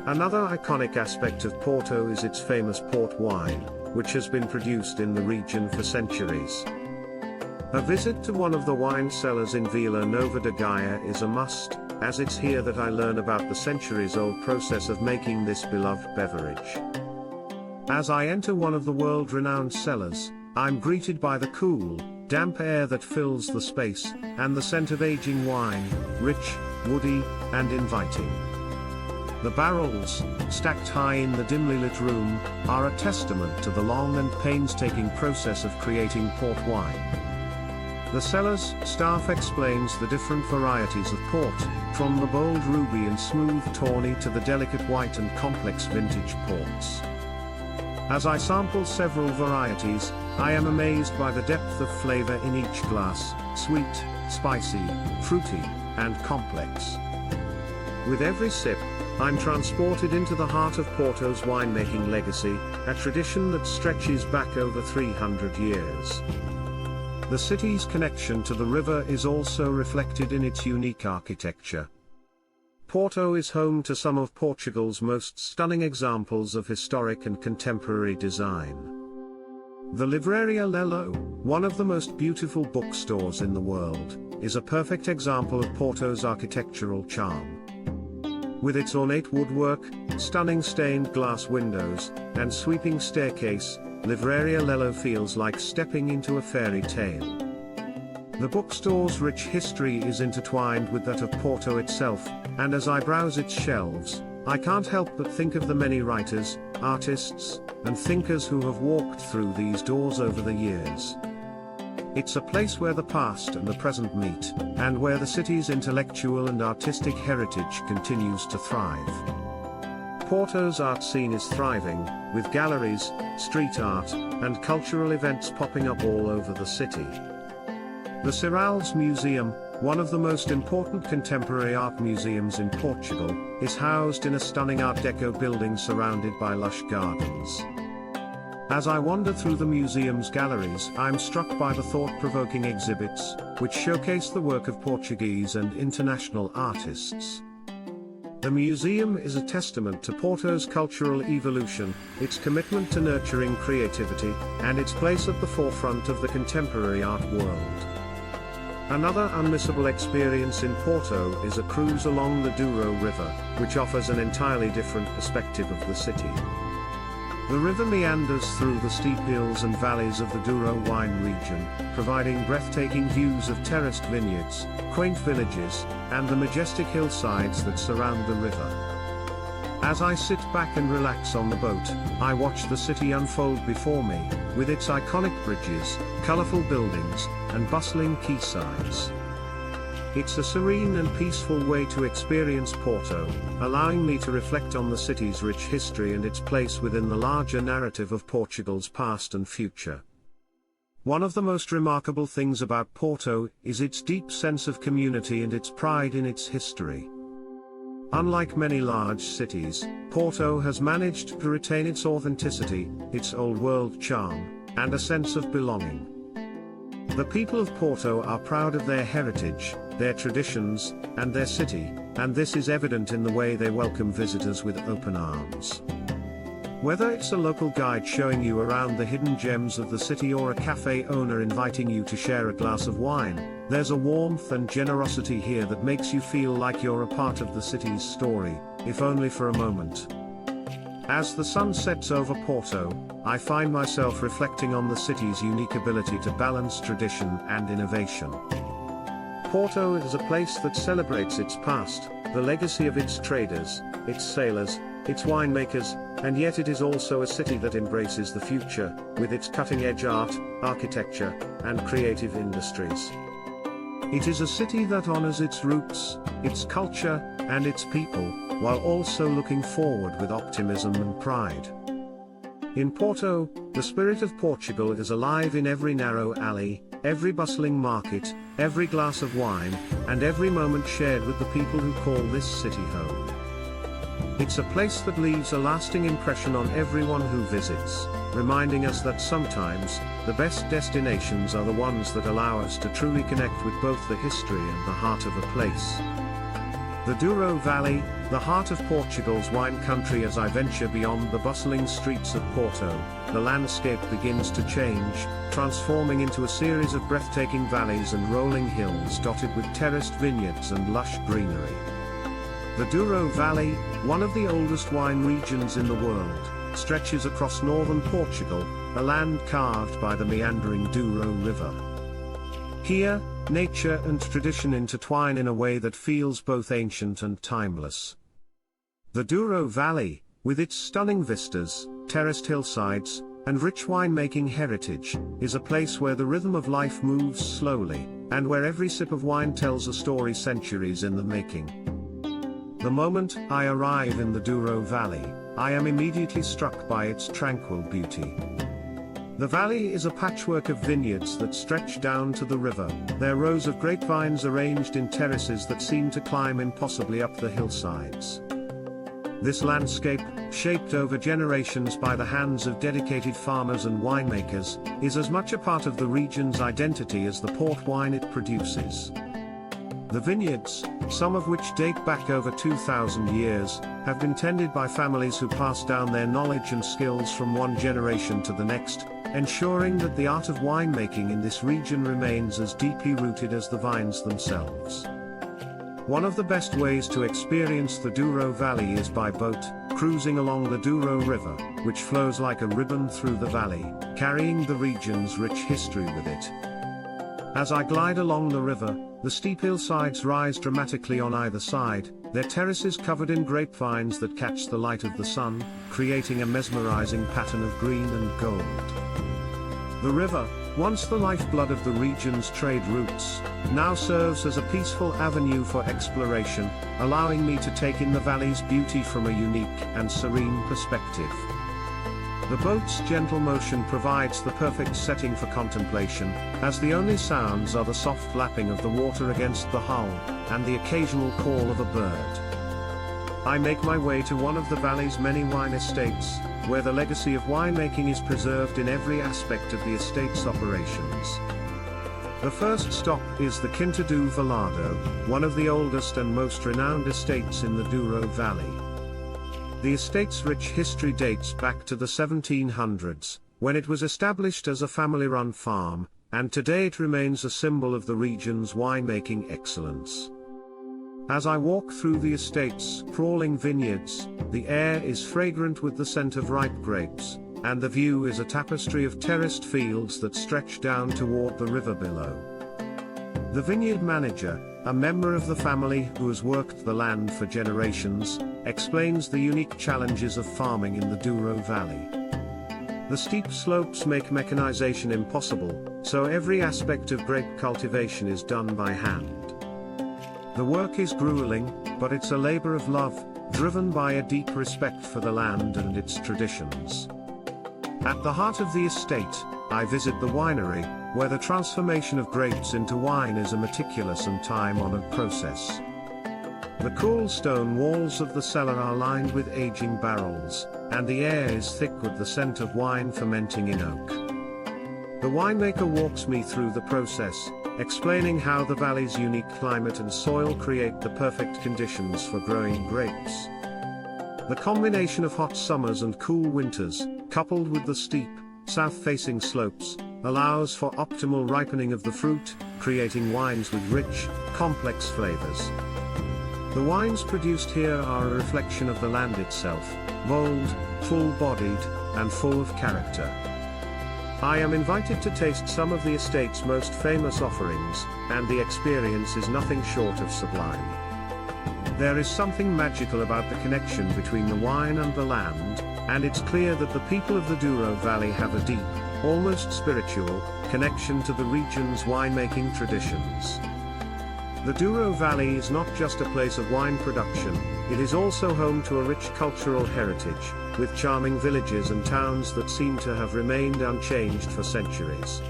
Another iconic aspect of Porto is its famous port wine, which has been produced in the region for centuries. A visit to one of the wine cellars in Vila Nova de Gaia is a must, as it's here that I learn about the centuries-old process of making this beloved beverage. As I enter one of the world-renowned cellars, I'm greeted by the cool, damp air that fills the space, and the scent of aging wine, rich, woody, and inviting. The barrels, stacked high in the dimly lit room, are a testament to the long and painstaking process of creating port wine. The cellar's staff explains the different varieties of port, from the bold ruby and smooth tawny to the delicate white and complex vintage ports. As I sample several varieties, I am amazed by the depth of flavor in each glass, sweet, spicy, fruity, and complex. With every sip, I'm transported into the heart of Porto's winemaking legacy, a tradition that stretches back over 300 years. The city's connection to the river is also reflected in its unique architecture. Porto is home to some of Portugal's most stunning examples of historic and contemporary design. The Livraria Lello, one of the most beautiful bookstores in the world, is a perfect example of Porto's architectural charm. With its ornate woodwork, stunning stained glass windows, and sweeping staircase, Livraria Lello feels like stepping into a fairy tale. The bookstore's rich history is intertwined with that of Porto itself, and as I browse its shelves, I can't help but think of the many writers, artists, and thinkers who have walked through these doors over the years. It's a place where the past and the present meet, and where the city's intellectual and artistic heritage continues to thrive. Porto's art scene is thriving, with galleries, street art, and cultural events popping up all over the city. The Cirales Museum, one of the most important contemporary art museums in Portugal, is housed in a stunning Art Deco building surrounded by lush gardens. As I wander through the museum's galleries, I'm struck by the thought-provoking exhibits, which showcase the work of Portuguese and international artists. The museum is a testament to Porto's cultural evolution, its commitment to nurturing creativity, and its place at the forefront of the contemporary art world. Another unmissable experience in Porto is a cruise along the Douro River, which offers an entirely different perspective of the city. The river meanders through the steep hills and valleys of the Douro wine region, providing breathtaking views of terraced vineyards, quaint villages, and the majestic hillsides that surround the river. As I sit back and relax on the boat, I watch the city unfold before me, with its iconic bridges, colorful buildings, and bustling quaysides. It's a serene and peaceful way to experience Porto, allowing me to reflect on the city's rich history and its place within the larger narrative of Portugal's past and future. One of the most remarkable things about Porto is its deep sense of community and its pride in its history. Unlike many large cities, Porto has managed to retain its authenticity, its old-world charm, and a sense of belonging. The people of Porto are proud of their heritage, their traditions, and their city, and this is evident in the way they welcome visitors with open arms. Whether it's a local guide showing you around the hidden gems of the city or a cafe owner inviting you to share a glass of wine, there's a warmth and generosity here that makes you feel like you're a part of the city's story, if only for a moment. As the sun sets over Porto, I find myself reflecting on the city's unique ability to balance tradition and innovation. Porto is a place that celebrates its past, the legacy of its traders, its sailors, its winemakers, and yet it is also a city that embraces the future, with its cutting-edge art, architecture, and creative industries. It is a city that honors its roots, its culture, and its people, while also looking forward with optimism and pride. In Porto, the spirit of Portugal is alive in every narrow alley, every bustling market, every glass of wine, and every moment shared with the people who call this city home. It's a place that leaves a lasting impression on everyone who visits, reminding us that sometimes, the best destinations are the ones that allow us to truly connect with both the history and the heart of a place. The Douro Valley, the heart of Portugal's wine country. As I venture beyond the bustling streets of Porto, the landscape begins to change, transforming into a series of breathtaking valleys and rolling hills dotted with terraced vineyards and lush greenery. The Douro Valley, one of the oldest wine regions in the world, stretches across northern Portugal, a land carved by the meandering Douro River. Here, nature and tradition intertwine in a way that feels both ancient and timeless. The Douro Valley, with its stunning vistas, terraced hillsides, and rich winemaking heritage, is a place where the rhythm of life moves slowly, and where every sip of wine tells a story centuries in the making. The moment I arrive in the Douro Valley, I am immediately struck by its tranquil beauty. The valley is a patchwork of vineyards that stretch down to the river, their rows of grapevines arranged in terraces that seem to climb impossibly up the hillsides. This landscape, shaped over generations by the hands of dedicated farmers and winemakers, is as much a part of the region's identity as the port wine it produces. The vineyards, some of which date back over 2,000 years, have been tended by families who pass down their knowledge and skills from one generation to the next, ensuring that the art of winemaking in this region remains as deeply rooted as the vines themselves. One of the best ways to experience the Douro Valley is by boat, cruising along the Douro River, which flows like a ribbon through the valley, carrying the region's rich history with it. As I glide along the river, the steep hillsides rise dramatically on either side, their terraces covered in grapevines that catch the light of the sun, creating a mesmerizing pattern of green and gold. The river, once the lifeblood of the region's trade routes, now serves as a peaceful avenue for exploration, allowing me to take in the valley's beauty from a unique and serene perspective. The boat's gentle motion provides the perfect setting for contemplation, as the only sounds are the soft lapping of the water against the hull, and the occasional call of a bird. I make my way to one of the valley's many wine estates, where the legacy of winemaking is preserved in every aspect of the estate's operations. The first stop is the Quinta do Velado, one of the oldest and most renowned estates in the Douro Valley. The estate's rich history dates back to the 1700s, when it was established as a family-run farm, and today it remains a symbol of the region's winemaking excellence. As I walk through the estate's sprawling vineyards, the air is fragrant with the scent of ripe grapes, and the view is a tapestry of terraced fields that stretch down toward the river below. The vineyard manager, a member of the family who has worked the land for generations, explains the unique challenges of farming in the Douro Valley. The steep slopes make mechanization impossible, so every aspect of grape cultivation is done by hand. The work is grueling, but it's a labor of love, driven by a deep respect for the land and its traditions. At the heart of the estate, I visit the winery, where the transformation of grapes into wine is a meticulous and time-honored process. The cool stone walls of the cellar are lined with aging barrels, and the air is thick with the scent of wine fermenting in oak. The winemaker walks me through the process, explaining how the valley's unique climate and soil create the perfect conditions for growing grapes. The combination of hot summers and cool winters, coupled with the steep, south-facing slopes, allows for optimal ripening of the fruit, creating wines with rich, complex flavors. The wines produced here are a reflection of the land itself, bold, full-bodied, and full of character. I am invited to taste some of the estate's most famous offerings, and the experience is nothing short of sublime. There is something magical about the connection between the wine and the land, and it's clear that the people of the Douro Valley have a deep, almost spiritual, connection to the region's winemaking traditions. The Douro Valley is not just a place of wine production, it is also home to a rich cultural heritage, with charming villages and towns that seem to have remained unchanged for centuries.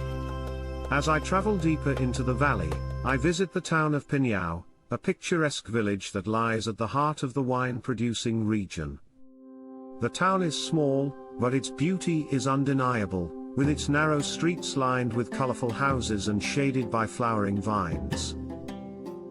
As I travel deeper into the valley, I visit the town of Pinhão, a picturesque village that lies at the heart of the wine-producing region. The town is small, but its beauty is undeniable, with its narrow streets lined with colorful houses and shaded by flowering vines.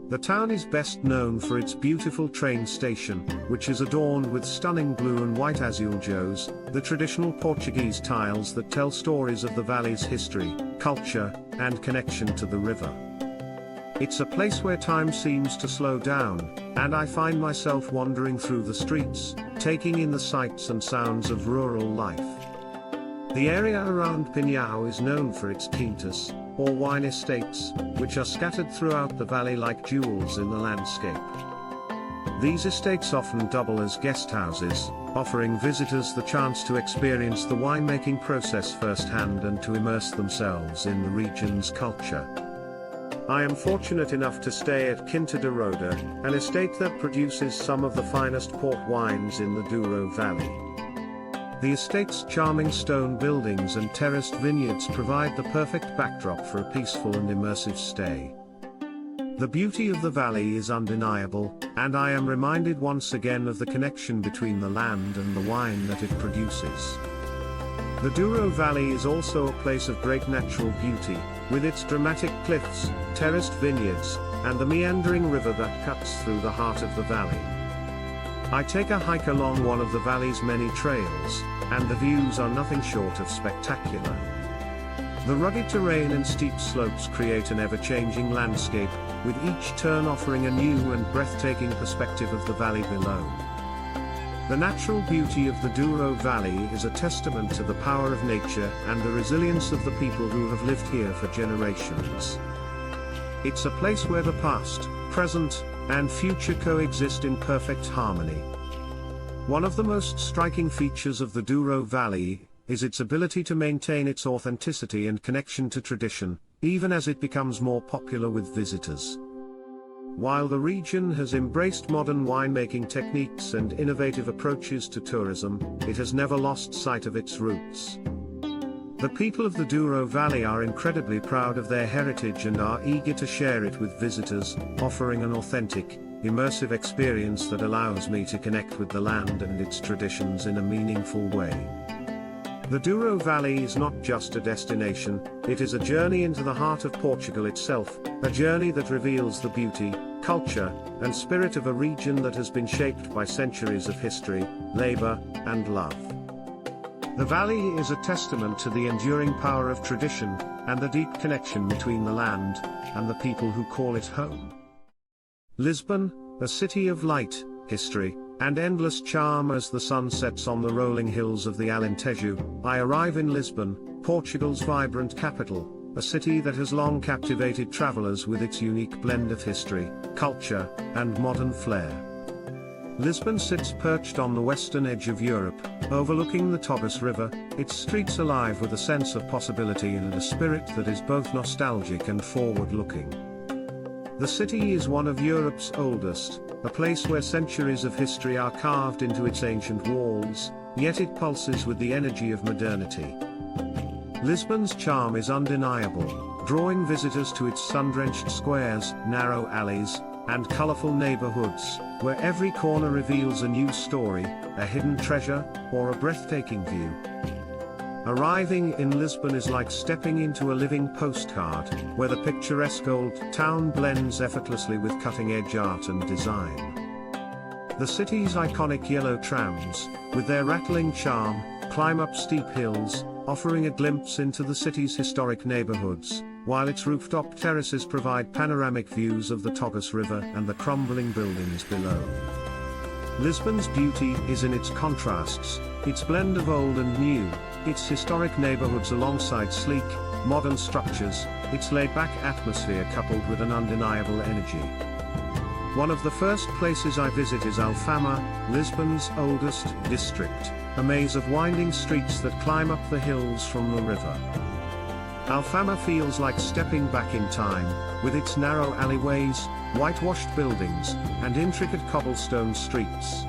The town is best known for its beautiful train station, which is adorned with stunning blue and white azulejos, the traditional Portuguese tiles that tell stories of the valley's history, culture, and connection to the river. It's a place where time seems to slow down, and I find myself wandering through the streets, taking in the sights and sounds of rural life. The area around Pinhão is known for its quintas, or wine estates, which are scattered throughout the valley like jewels in the landscape. These estates often double as guest houses, offering visitors the chance to experience the winemaking process firsthand and to immerse themselves in the region's culture. I am fortunate enough to stay at Quinta da Roda, an estate that produces some of the finest port wines in the Douro Valley. The estate's charming stone buildings and terraced vineyards provide the perfect backdrop for a peaceful and immersive stay. The beauty of the valley is undeniable, and I am reminded once again of the connection between the land and the wine that it produces. The Douro Valley is also a place of great natural beauty, with its dramatic cliffs, terraced vineyards, and the meandering river that cuts through the heart of the valley. I take a hike along one of the valley's many trails, and the views are nothing short of spectacular. The rugged terrain and steep slopes create an ever-changing landscape, with each turn offering a new and breathtaking perspective of the valley below. The natural beauty of the Douro Valley is a testament to the power of nature and the resilience of the people who have lived here for generations. It's a place where the past, present, and future coexist in perfect harmony. One of the most striking features of the Douro Valley is its ability to maintain its authenticity and connection to tradition, even as it becomes more popular with visitors. While the region has embraced modern winemaking techniques and innovative approaches to tourism, it has never lost sight of its roots. The people of the Douro Valley are incredibly proud of their heritage and are eager to share it with visitors, offering an authentic, immersive experience that allows me to connect with the land and its traditions in a meaningful way. The Douro Valley is not just a destination, it is a journey into the heart of Portugal itself, a journey that reveals the beauty, culture, and spirit of a region that has been shaped by centuries of history, labor, and love. The valley is a testament to the enduring power of tradition, and the deep connection between the land and the people who call it home. Lisbon, a city of light, history, and endless charm as the sun sets on the rolling hills of the Alentejo. I arrive in Lisbon, Portugal's vibrant capital, a city that has long captivated travelers with its unique blend of history, culture, and modern flair. Lisbon sits perched on the western edge of Europe, overlooking the Tagus River, its streets alive with a sense of possibility and a spirit that is both nostalgic and forward-looking. The city is one of Europe's oldest, a place where centuries of history are carved into its ancient walls, yet it pulses with the energy of modernity. Lisbon's charm is undeniable, drawing visitors to its sun-drenched squares, narrow alleys, and colorful neighborhoods, where every corner reveals a new story, a hidden treasure, or a breathtaking view. Arriving in Lisbon is like stepping into a living postcard, where the picturesque old town blends effortlessly with cutting-edge art and design. The city's iconic yellow trams, with their rattling charm, climb up steep hills, offering a glimpse into the city's historic neighborhoods, while its rooftop terraces provide panoramic views of the Tagus River and the crumbling buildings below. Lisbon's beauty is in its contrasts, its blend of old and new, its historic neighborhoods alongside sleek, modern structures, its laid-back atmosphere coupled with an undeniable energy. One of the first places I visit is Alfama, Lisbon's oldest district, a maze of winding streets that climb up the hills from the river. Alfama feels like stepping back in time, with its narrow alleyways, whitewashed buildings, and intricate cobblestone streets.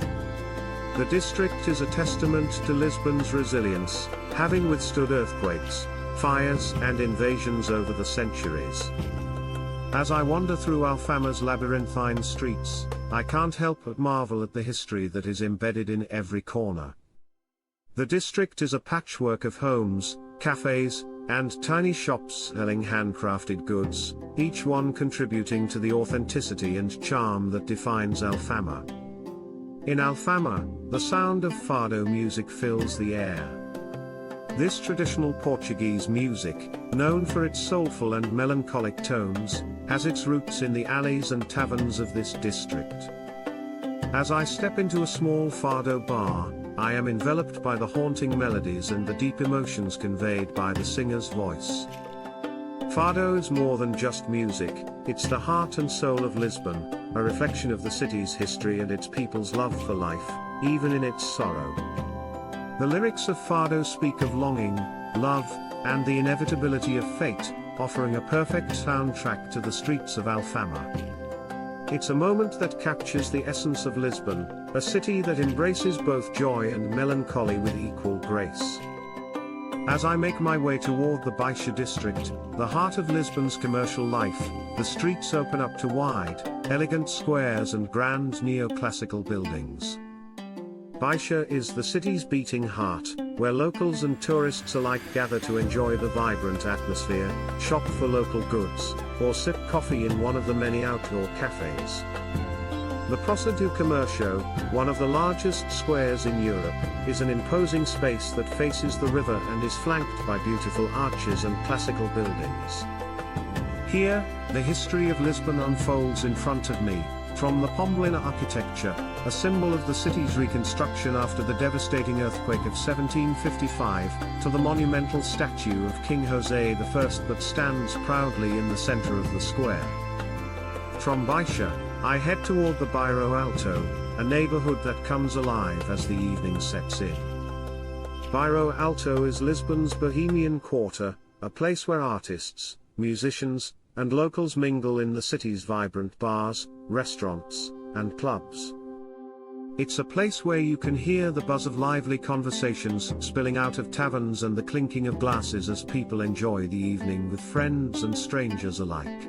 The district is a testament to Lisbon's resilience, having withstood earthquakes, fires, and invasions over the centuries. As I wander through Alfama's labyrinthine streets, I can't help but marvel at the history that is embedded in every corner. The district is a patchwork of homes, cafes, and tiny shops selling handcrafted goods, each one contributing to the authenticity and charm that defines Alfama. In Alfama, the sound of fado music fills the air. This traditional Portuguese music, known for its soulful and melancholic tones, has its roots in the alleys and taverns of this district. As I step into a small fado bar, I am enveloped by the haunting melodies and the deep emotions conveyed by the singer's voice. Fado is more than just music, it's the heart and soul of Lisbon, a reflection of the city's history and its people's love for life, even in its sorrow. The lyrics of Fado speak of longing, love, and the inevitability of fate, offering a perfect soundtrack to the streets of Alfama. It's a moment that captures the essence of Lisbon, a city that embraces both joy and melancholy with equal grace. As I make my way toward the Baixa district, the heart of Lisbon's commercial life, the streets open up to wide, elegant squares and grand neoclassical buildings. Baixa is the city's beating heart, where locals and tourists alike gather to enjoy the vibrant atmosphere, shop for local goods, or sip coffee in one of the many outdoor cafes. The Praça do Comércio, one of the largest squares in Europe, is an imposing space that faces the river and is flanked by beautiful arches and classical buildings. Here, the history of Lisbon unfolds in front of me, from the Pombalina architecture, a symbol of the city's reconstruction after the devastating earthquake of 1755, to the monumental statue of King José I that stands proudly in the center of the square. From Baixa, I head toward the Bairro Alto, a neighborhood that comes alive as the evening sets in. Bairro Alto is Lisbon's bohemian quarter, a place where artists, musicians, and locals mingle in the city's vibrant bars, restaurants, and clubs. It's a place where you can hear the buzz of lively conversations spilling out of taverns and the clinking of glasses as people enjoy the evening with friends and strangers alike.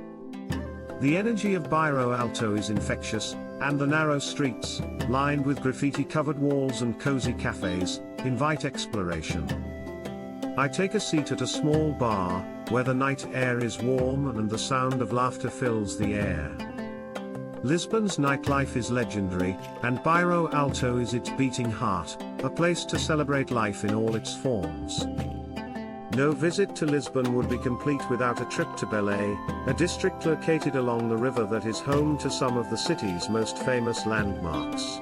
The energy of Bairro Alto is infectious, and the narrow streets, lined with graffiti-covered walls and cozy cafes, invite exploration. I take a seat at a small bar, where the night air is warm and the sound of laughter fills the air. Lisbon's nightlife is legendary, and Bairro Alto is its beating heart, a place to celebrate life in all its forms. No visit to Lisbon would be complete without a trip to Belém, a district located along the river that is home to some of the city's most famous landmarks.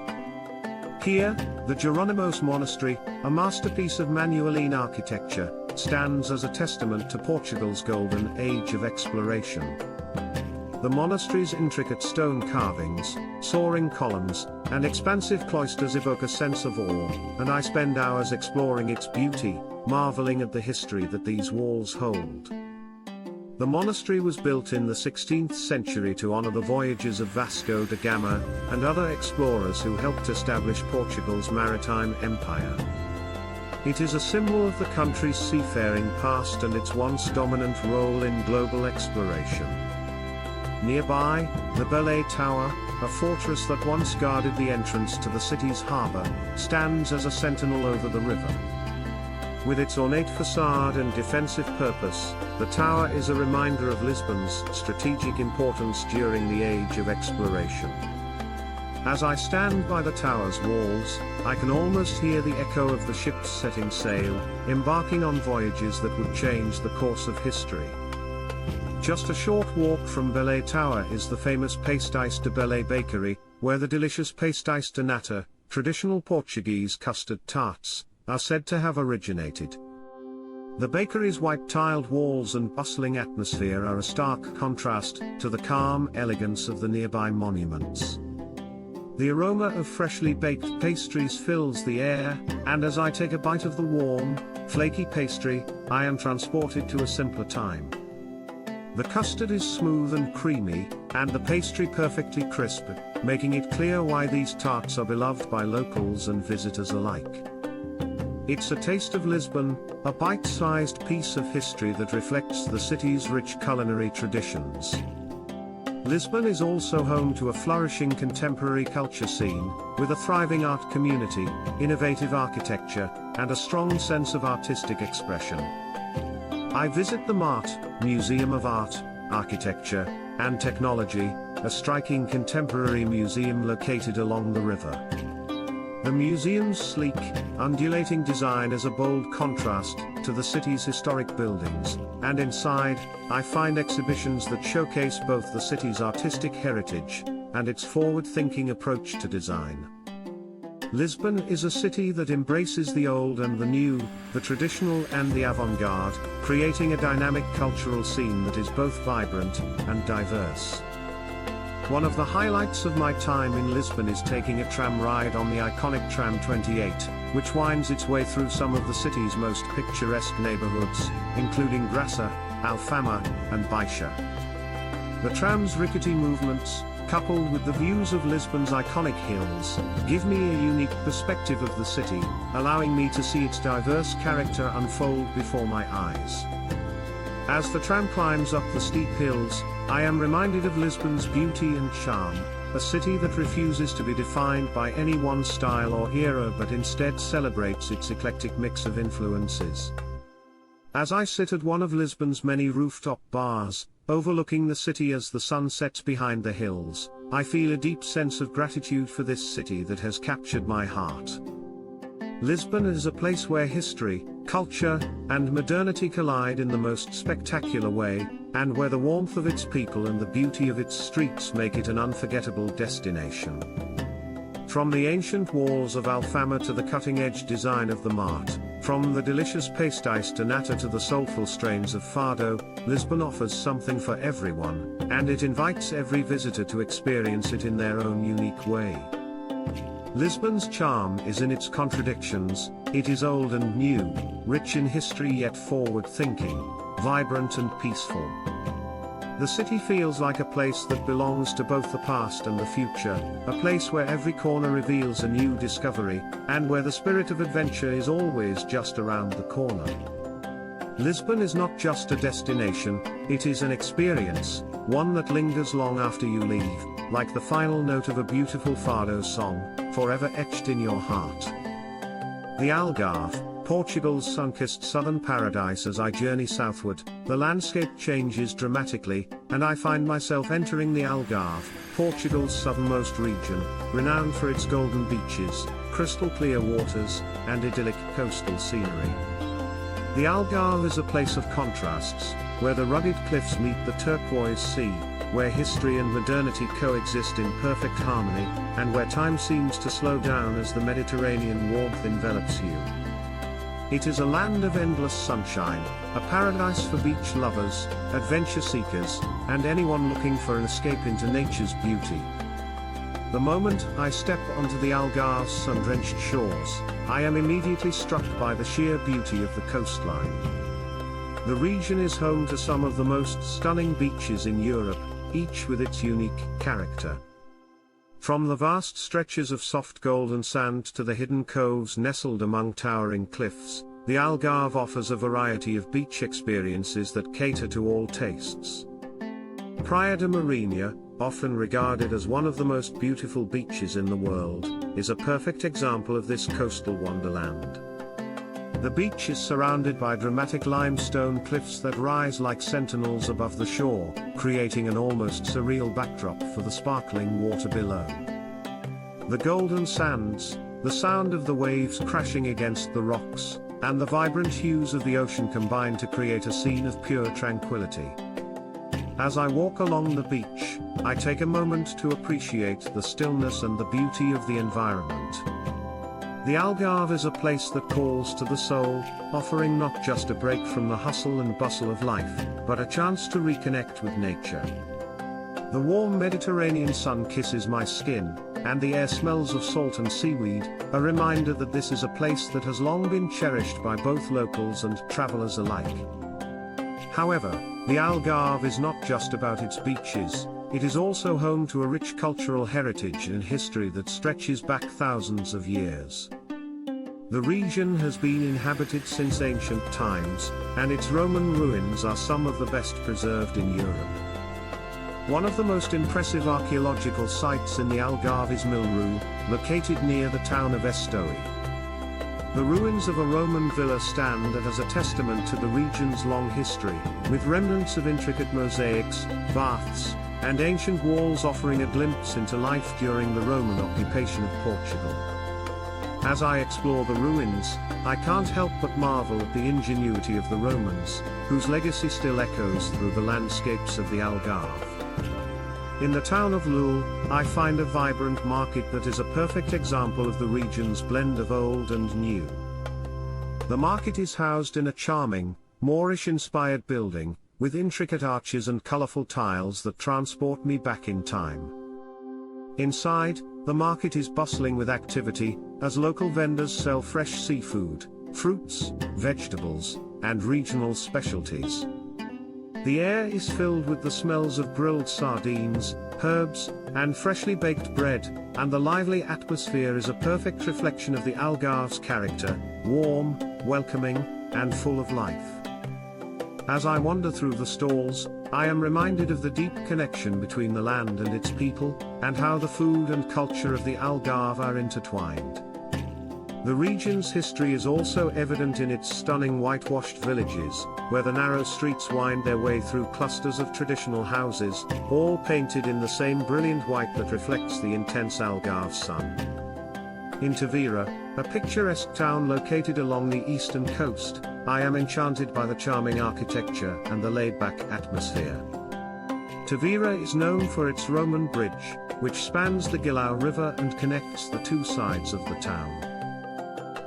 Here, the Jerónimos Monastery, a masterpiece of Manueline architecture, stands as a testament to Portugal's golden age of exploration. The monastery's intricate stone carvings, soaring columns, and expansive cloisters evoke a sense of awe, and I spend hours exploring its beauty, marveling at the history that these walls hold. The monastery was built in the 16th century to honor the voyages of Vasco da Gama and other explorers who helped establish Portugal's maritime empire. It is a symbol of the country's seafaring past and its once dominant role in global exploration. Nearby, the Belém Tower, a fortress that once guarded the entrance to the city's harbor, stands as a sentinel over the river. With its ornate facade and defensive purpose, the tower is a reminder of Lisbon's strategic importance during the age of exploration. As I stand by the tower's walls, I can almost hear the echo of the ships setting sail, embarking on voyages that would change the course of history. Just a short walk from Belém Tower is the famous Pastéis de Belém bakery, where the delicious pastéis de nata, traditional Portuguese custard tarts, are said to have originated. The bakery's white-tiled walls and bustling atmosphere are a stark contrast to the calm elegance of the nearby monuments. The aroma of freshly baked pastries fills the air, and as I take a bite of the warm, flaky pastry, I am transported to a simpler time. The custard is smooth and creamy, and the pastry perfectly crisp, making it clear why these tarts are beloved by locals and visitors alike. It's a taste of Lisbon, a bite-sized piece of history that reflects the city's rich culinary traditions. Lisbon is also home to a flourishing contemporary culture scene, with a thriving art community, innovative architecture, and a strong sense of artistic expression. I visit the MART, Museum of Art, Architecture, and Technology, a striking contemporary museum located along the river. The museum's sleek, undulating design is a bold contrast to the city's historic buildings, and inside, I find exhibitions that showcase both the city's artistic heritage and its forward-thinking approach to design. Lisbon is a city that embraces the old and the new, the traditional and the avant-garde, creating a dynamic cultural scene that is both vibrant and diverse. One of the highlights of my time in Lisbon is taking a tram ride on the iconic Tram 28, which winds its way through some of the city's most picturesque neighborhoods, including Graça, Alfama, and Baixa. The tram's rickety movements, coupled with the views of Lisbon's iconic hills, give me a unique perspective of the city, allowing me to see its diverse character unfold before my eyes. As the tram climbs up the steep hills, I am reminded of Lisbon's beauty and charm, a city that refuses to be defined by any one style or era but instead celebrates its eclectic mix of influences. As I sit at one of Lisbon's many rooftop bars, overlooking the city as the sun sets behind the hills, I feel a deep sense of gratitude for this city that has captured my heart. Lisbon is a place where history, culture, and modernity collide in the most spectacular way, and where the warmth of its people and the beauty of its streets make it an unforgettable destination. From the ancient walls of Alfama to the cutting-edge design of the mart, from the delicious pastéis de nata to the soulful strains of fado, Lisbon offers something for everyone, and it invites every visitor to experience it in their own unique way. Lisbon's charm is in its contradictions. It is old and new, rich in history yet forward-thinking, vibrant and peaceful. The city feels like a place that belongs to both the past and the future, a place where every corner reveals a new discovery, and where the spirit of adventure is always just around the corner. Lisbon is not just a destination, it is an experience, one that lingers long after you leave, like the final note of a beautiful fado song, forever etched in your heart. The Algarve, Portugal's sun-kissed southern paradise. As I journey southward, the landscape changes dramatically, and I find myself entering the Algarve, Portugal's southernmost region, renowned for its golden beaches, crystal clear waters, and idyllic coastal scenery. The Algarve is a place of contrasts, where the rugged cliffs meet the turquoise sea, where history and modernity coexist in perfect harmony, and where time seems to slow down as the Mediterranean warmth envelops you. It is a land of endless sunshine, a paradise for beach lovers, adventure seekers, and anyone looking for an escape into nature's beauty. The moment I step onto the Algarve's sun-drenched shores, I am immediately struck by the sheer beauty of the coastline. The region is home to some of the most stunning beaches in Europe, each with its unique character. From the vast stretches of soft golden sand to the hidden coves nestled among towering cliffs, the Algarve offers a variety of beach experiences that cater to all tastes. Praia de Marinha, often regarded as one of the most beautiful beaches in the world, is a perfect example of this coastal wonderland. The beach is surrounded by dramatic limestone cliffs that rise like sentinels above the shore, creating an almost surreal backdrop for the sparkling water below. The golden sands, the sound of the waves crashing against the rocks, and the vibrant hues of the ocean combine to create a scene of pure tranquility. As I walk along the beach, I take a moment to appreciate the stillness and the beauty of the environment. The Algarve is a place that calls to the soul, offering not just a break from the hustle and bustle of life, but a chance to reconnect with nature. The warm Mediterranean sun kisses my skin, and the air smells of salt and seaweed, a reminder that this is a place that has long been cherished by both locals and travelers alike. However, the Algarve is not just about its beaches. It is also home to a rich cultural heritage and history that stretches back thousands of years. The region has been inhabited since ancient times, and its Roman ruins are some of the best preserved in Europe. One of the most impressive archaeological sites in the Algarve is Milru, located near the town of Estoril. The ruins of a Roman villa stand as a testament to the region's long history, with remnants of intricate mosaics, baths, and ancient walls offering a glimpse into life during the Roman occupation of Portugal. As I explore the ruins, I can't help but marvel at the ingenuity of the Romans, whose legacy still echoes through the landscapes of the Algarve. In the town of Lul, I find a vibrant market that is a perfect example of the region's blend of old and new. The market is housed in a charming, Moorish-inspired building, with intricate arches and colorful tiles that transport me back in time. Inside, the market is bustling with activity, as local vendors sell fresh seafood, fruits, vegetables, and regional specialties. The air is filled with the smells of grilled sardines, herbs, and freshly baked bread, and the lively atmosphere is a perfect reflection of the Algarve's character, warm, welcoming, and full of life. As I wander through the stalls, I am reminded of the deep connection between the land and its people, and how the food and culture of the Algarve are intertwined. The region's history is also evident in its stunning whitewashed villages, where the narrow streets wind their way through clusters of traditional houses, all painted in the same brilliant white that reflects the intense Algarve sun. In Tavira, a picturesque town located along the eastern coast, I am enchanted by the charming architecture and the laid-back atmosphere. Tavira is known for its Roman bridge, which spans the Gilao River and connects the two sides of the town.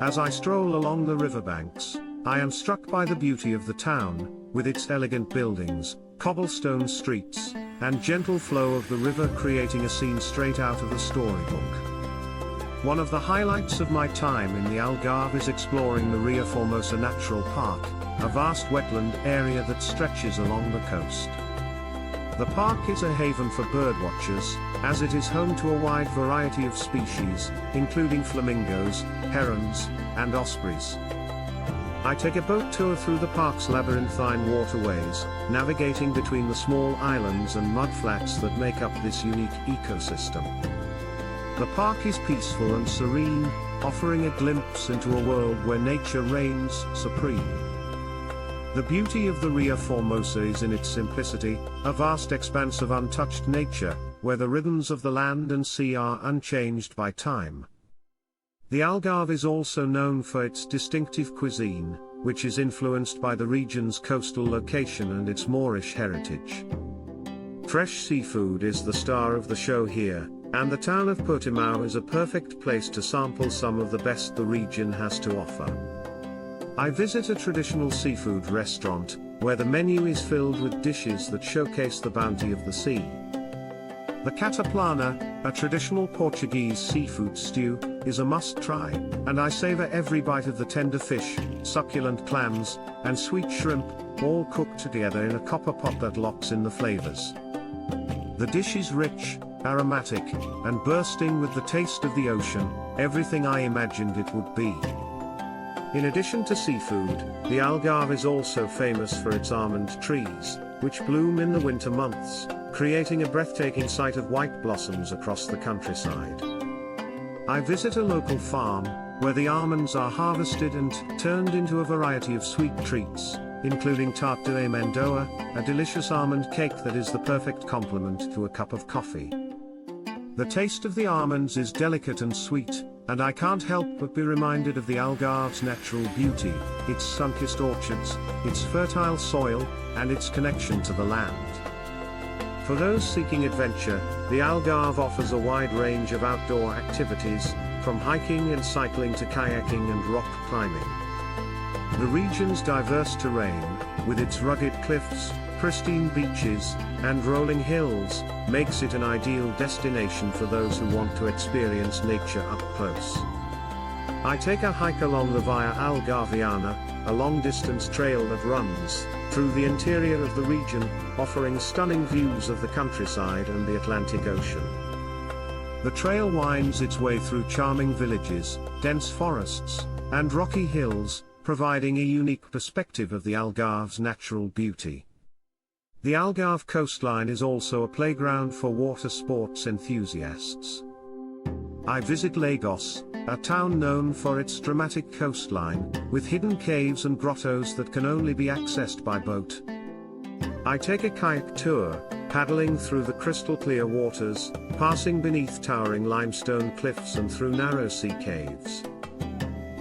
As I stroll along the riverbanks, I am struck by the beauty of the town, with its elegant buildings, cobblestone streets, and gentle flow of the river creating a scene straight out of a storybook. One of the highlights of my time in the Algarve is exploring the Ria Formosa Natural Park, a vast wetland area that stretches along the coast. The park is a haven for birdwatchers, as it is home to a wide variety of species, including flamingos, herons, and ospreys. I take a boat tour through the park's labyrinthine waterways, navigating between the small islands and mudflats that make up this unique ecosystem. The park is peaceful and serene, offering a glimpse into a world where nature reigns supreme. The beauty of the Ria Formosa is in its simplicity, a vast expanse of untouched nature, where the rhythms of the land and sea are unchanged by time. The Algarve is also known for its distinctive cuisine, which is influenced by the region's coastal location and its Moorish heritage. Fresh seafood is the star of the show here, and the town of Portimao is a perfect place to sample some of the best the region has to offer. I visit a traditional seafood restaurant, where the menu is filled with dishes that showcase the bounty of the sea. The cataplana, a traditional Portuguese seafood stew, is a must-try, and I savor every bite of the tender fish, succulent clams, and sweet shrimp, all cooked together in a copper pot that locks in the flavors. The dish is rich, aromatic, and bursting with the taste of the ocean, everything I imagined it would be. In addition to seafood, the Algarve is also famous for its almond trees, which bloom in the winter months, creating a breathtaking sight of white blossoms across the countryside. I visit a local farm, where the almonds are harvested and turned into a variety of sweet treats, including tarte de amendoa, a delicious almond cake that is the perfect complement to a cup of coffee. The taste of the almonds is delicate and sweet, and I can't help but be reminded of the Algarve's natural beauty, its sun-kissed orchards, its fertile soil, and its connection to the land. For those seeking adventure, the Algarve offers a wide range of outdoor activities, from hiking and cycling to kayaking and rock climbing. The region's diverse terrain, with its rugged cliffs, pristine beaches, and rolling hills, makes it an ideal destination for those who want to experience nature up close. I take a hike along the Via Algarviana, a long-distance trail that runs through the interior of the region, offering stunning views of the countryside and the Atlantic Ocean. The trail winds its way through charming villages, dense forests, and rocky hills, providing a unique perspective of the Algarve's natural beauty. The Algarve coastline is also a playground for water sports enthusiasts. I visit Lagos, a town known for its dramatic coastline, with hidden caves and grottos that can only be accessed by boat. I take a kayak tour, paddling through the crystal-clear waters, passing beneath towering limestone cliffs and through narrow sea caves.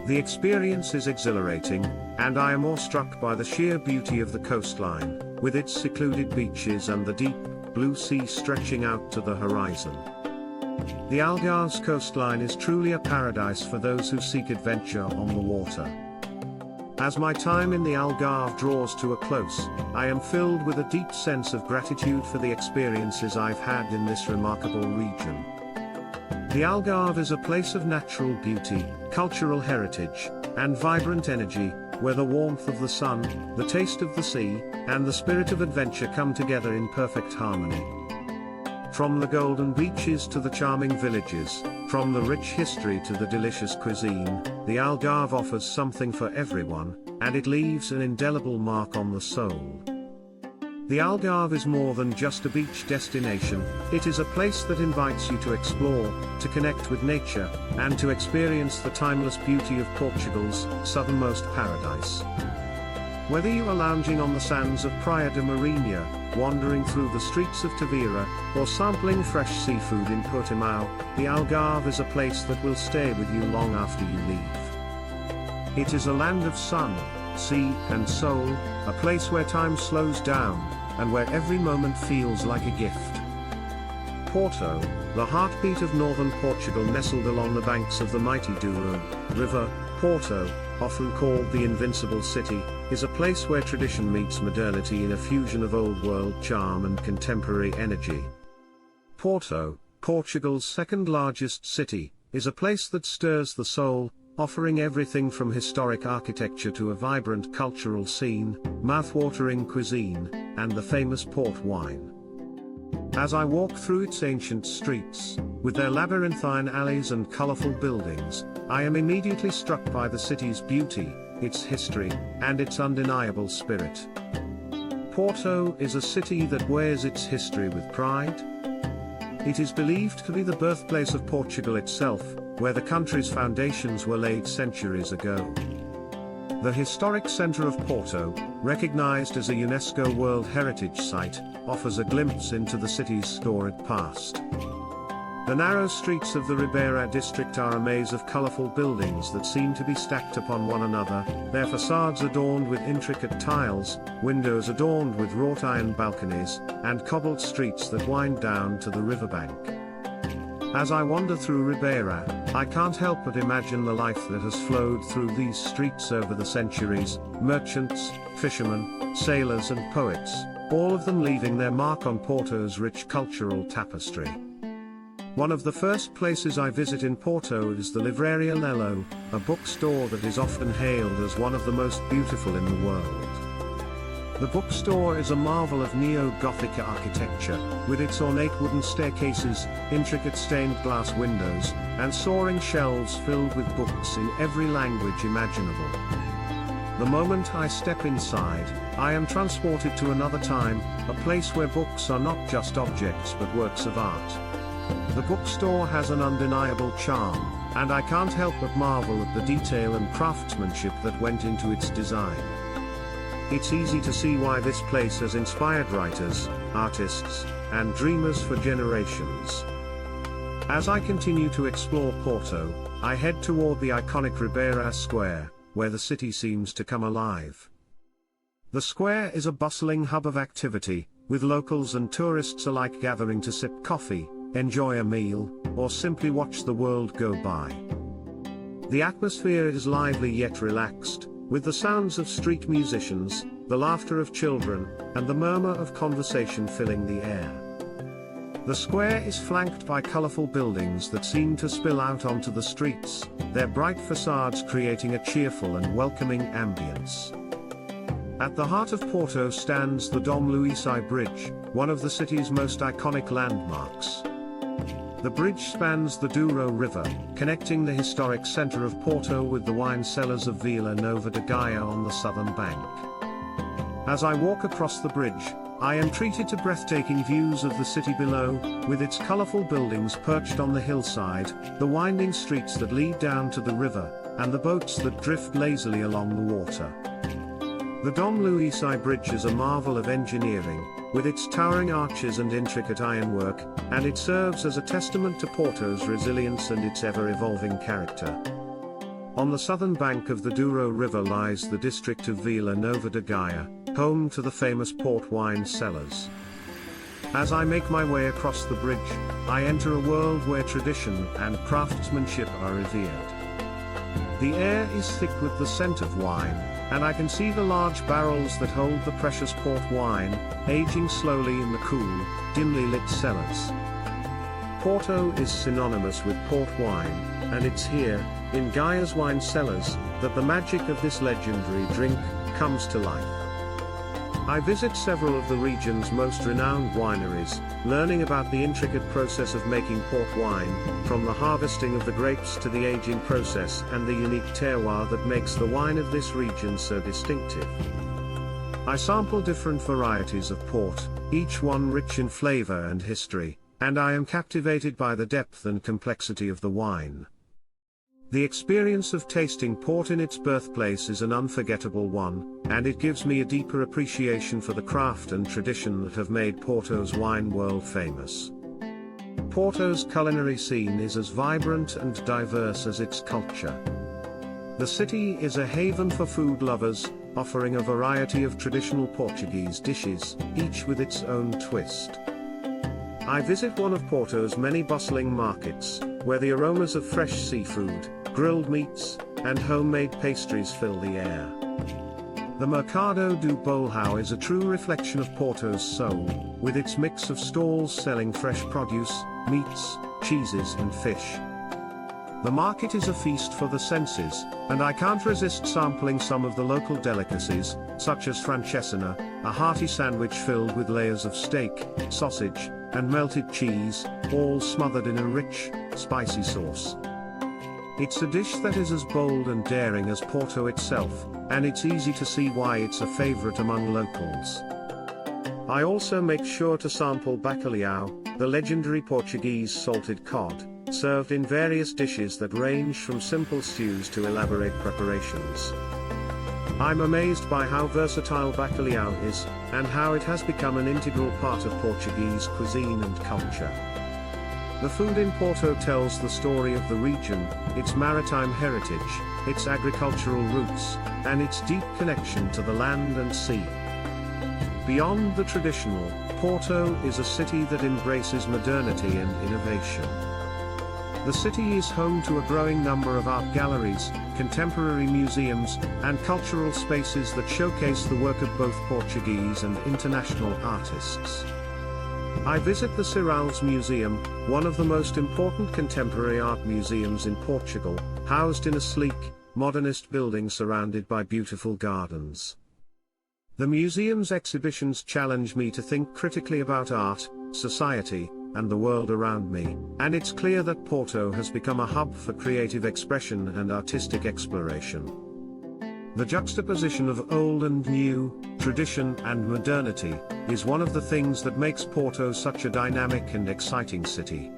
The experience is exhilarating, and I am awestruck by the sheer beauty of the coastline, with its secluded beaches and the deep, blue sea stretching out to the horizon. The Algarve's coastline is truly a paradise for those who seek adventure on the water. As my time in the Algarve draws to a close, I am filled with a deep sense of gratitude for the experiences I've had in this remarkable region. The Algarve is a place of natural beauty, cultural heritage, and vibrant energy, where the warmth of the sun, the taste of the sea, and the spirit of adventure come together in perfect harmony. From the golden beaches to the charming villages, from the rich history to the delicious cuisine, the Algarve offers something for everyone, and it leaves an indelible mark on the soul. The Algarve is more than just a beach destination, it is a place that invites you to explore, to connect with nature, and to experience the timeless beauty of Portugal's southernmost paradise. Whether you are lounging on the sands of Praia de Marinha, wandering through the streets of Tavira, or sampling fresh seafood in Portimão, the Algarve is a place that will stay with you long after you leave. It is a land of sun, sea, and soul, a place where time slows down, and where every moment feels like a gift. Porto, the heartbeat of northern Portugal nestled along the banks of the mighty Douro River, Porto, often called the Invincible City, is a place where tradition meets modernity in a fusion of old-world charm and contemporary energy. Porto, Portugal's second-largest city, is a place that stirs the soul, offering everything from historic architecture to a vibrant cultural scene, mouth-watering cuisine, and the famous port wine. As I walk through its ancient streets, with their labyrinthine alleys and colorful buildings, I am immediately struck by the city's beauty, its history, and its undeniable spirit. Porto is a city that wears its history with pride. It is believed to be the birthplace of Portugal itself, where the country's foundations were laid centuries ago. The historic center of Porto, recognized as a UNESCO World Heritage Site, offers a glimpse into the city's storied past. The narrow streets of the Ribeira district are a maze of colorful buildings that seem to be stacked upon one another, their facades adorned with intricate tiles, windows adorned with wrought iron balconies, and cobbled streets that wind down to the riverbank. As I wander through Ribeira, I can't help but imagine the life that has flowed through these streets over the centuries, merchants, fishermen, sailors and poets, all of them leaving their mark on Porto's rich cultural tapestry. One of the first places I visit in Porto is the Livraria Lello, a bookstore that is often hailed as one of the most beautiful in the world. The bookstore is a marvel of neo-Gothic architecture, with its ornate wooden staircases, intricate stained glass windows, and soaring shelves filled with books in every language imaginable. The moment I step inside, I am transported to another time, a place where books are not just objects but works of art. The bookstore has an undeniable charm, and I can't help but marvel at the detail and craftsmanship that went into its design. It's easy to see why this place has inspired writers, artists, and dreamers for generations. As I continue to explore Porto, I head toward the iconic Ribeira Square, where the city seems to come alive. The square is a bustling hub of activity, with locals and tourists alike gathering to sip coffee, enjoy a meal, or simply watch the world go by. The atmosphere is lively yet relaxed, with the sounds of street musicians, the laughter of children, and the murmur of conversation filling the air. The square is flanked by colorful buildings that seem to spill out onto the streets, their bright facades creating a cheerful and welcoming ambience. At the heart of Porto stands the Dom Luisi Bridge, one of the city's most iconic landmarks. The bridge spans the Douro River, connecting the historic center of Porto with the wine cellars of Vila Nova de Gaia on the southern bank. As I walk across the bridge, I am treated to breathtaking views of the city below, with its colorful buildings perched on the hillside, the winding streets that lead down to the river, and the boats that drift lazily along the water. The Dom Luisi Bridge is a marvel of engineering, with its towering arches and intricate ironwork, and it serves as a testament to Porto's resilience and its ever-evolving character. On the southern bank of the Douro River lies the district of Vila Nova de Gaia, home to the famous port wine cellars. As I make my way across the bridge, I enter a world where tradition and craftsmanship are revered. The air is thick with the scent of wine, and I can see the large barrels that hold the precious port wine, aging slowly in the cool, dimly lit cellars. Porto is synonymous with port wine, and it's here, in Gaia's wine cellars, that the magic of this legendary drink comes to life. I visit several of the region's most renowned wineries, learning about the intricate process of making port wine, from the harvesting of the grapes to the aging process and the unique terroir that makes the wine of this region so distinctive. I sample different varieties of port, each one rich in flavor and history, and I am captivated by the depth and complexity of the wine. The experience of tasting port in its birthplace is an unforgettable one, and it gives me a deeper appreciation for the craft and tradition that have made Porto's wine world famous. Porto's culinary scene is as vibrant and diverse as its culture. The city is a haven for food lovers, offering a variety of traditional Portuguese dishes, each with its own twist. I visit one of Porto's many bustling markets, where the aromas of fresh seafood, grilled meats, and homemade pastries fill the air. The Mercado do Bolhão is a true reflection of Porto's soul, with its mix of stalls selling fresh produce, meats, cheeses and fish. The market is a feast for the senses, and I can't resist sampling some of the local delicacies, such as francesina, a hearty sandwich filled with layers of steak, sausage, and melted cheese, all smothered in a rich, spicy sauce. It's a dish that is as bold and daring as Porto itself, and it's easy to see why it's a favorite among locals. I also make sure to sample bacalhau, the legendary Portuguese salted cod, served in various dishes that range from simple stews to elaborate preparations. I'm amazed by how versatile bacalhau is, and how it has become an integral part of Portuguese cuisine and culture. The food in Porto tells the story of the region, its maritime heritage, its agricultural roots, and its deep connection to the land and sea. Beyond the traditional, Porto is a city that embraces modernity and innovation. The city is home to a growing number of art galleries, contemporary museums, and cultural spaces that showcase the work of both Portuguese and international artists. I visit the Cirales Museum, one of the most important contemporary art museums in Portugal, housed in a sleek, modernist building surrounded by beautiful gardens. The museum's exhibitions challenge me to think critically about art, society, and the world around me, and it's clear that Porto has become a hub for creative expression and artistic exploration. The juxtaposition of old and new, tradition and modernity, is one of the things that makes Porto such a dynamic and exciting city.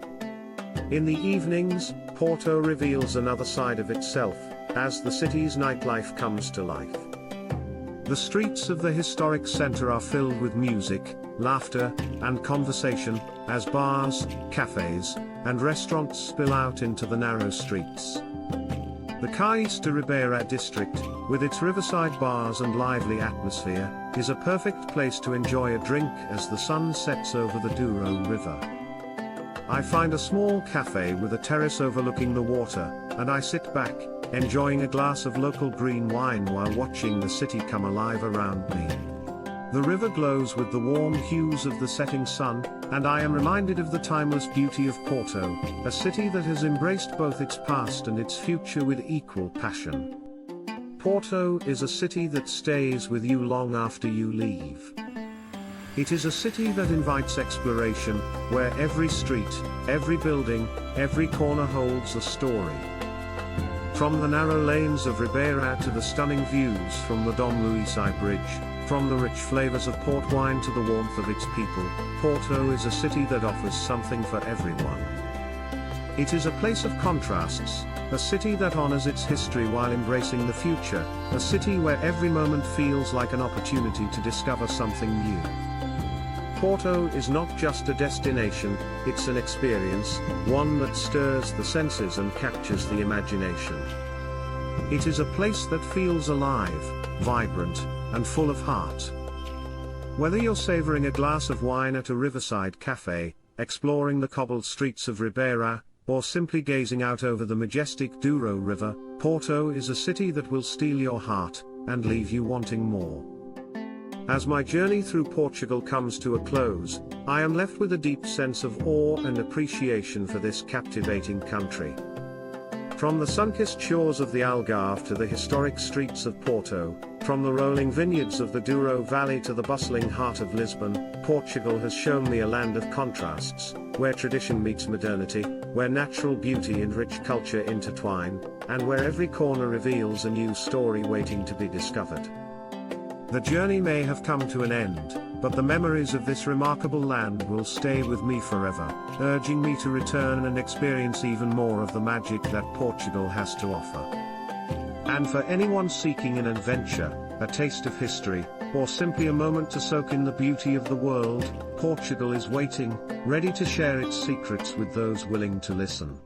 In the evenings, Porto reveals another side of itself, as the city's nightlife comes to life. The streets of the historic center are filled with music, laughter, and conversation, as bars, cafes, and restaurants spill out into the narrow streets. The Cais de Ribeira district, with its riverside bars and lively atmosphere, is a perfect place to enjoy a drink as the sun sets over the Douro River. I find a small cafe with a terrace overlooking the water, and I sit back, enjoying a glass of local green wine while watching the city come alive around me. The river glows with the warm hues of the setting sun, and I am reminded of the timeless beauty of Porto, a city that has embraced both its past and its future with equal passion. Porto is a city that stays with you long after you leave. It is a city that invites exploration, where every street, every building, every corner holds a story. From the narrow lanes of Ribeira to the stunning views from the Dom Luís Bridge, from the rich flavors of port wine to the warmth of its people, Porto is a city that offers something for everyone. It is a place of contrasts, a city that honors its history while embracing the future, a city where every moment feels like an opportunity to discover something new. Porto is not just a destination, it's an experience, one that stirs the senses and captures the imagination. It is a place that feels alive, vibrant, and full of heart. Whether you're savoring a glass of wine at a riverside cafe, exploring the cobbled streets of Ribeira, or simply gazing out over the majestic Douro River, Porto is a city that will steal your heart and leave you wanting more. As my journey through Portugal comes to a close, I am left with a deep sense of awe and appreciation for this captivating country. From the sun-kissed shores of the Algarve to the historic streets of Porto, from the rolling vineyards of the Douro Valley to the bustling heart of Lisbon, Portugal has shown me a land of contrasts, where tradition meets modernity, where natural beauty and rich culture intertwine, and where every corner reveals a new story waiting to be discovered. The journey may have come to an end, but the memories of this remarkable land will stay with me forever, urging me to return and experience even more of the magic that Portugal has to offer. And for anyone seeking an adventure, a taste of history, or simply a moment to soak in the beauty of the world, Portugal is waiting, ready to share its secrets with those willing to listen.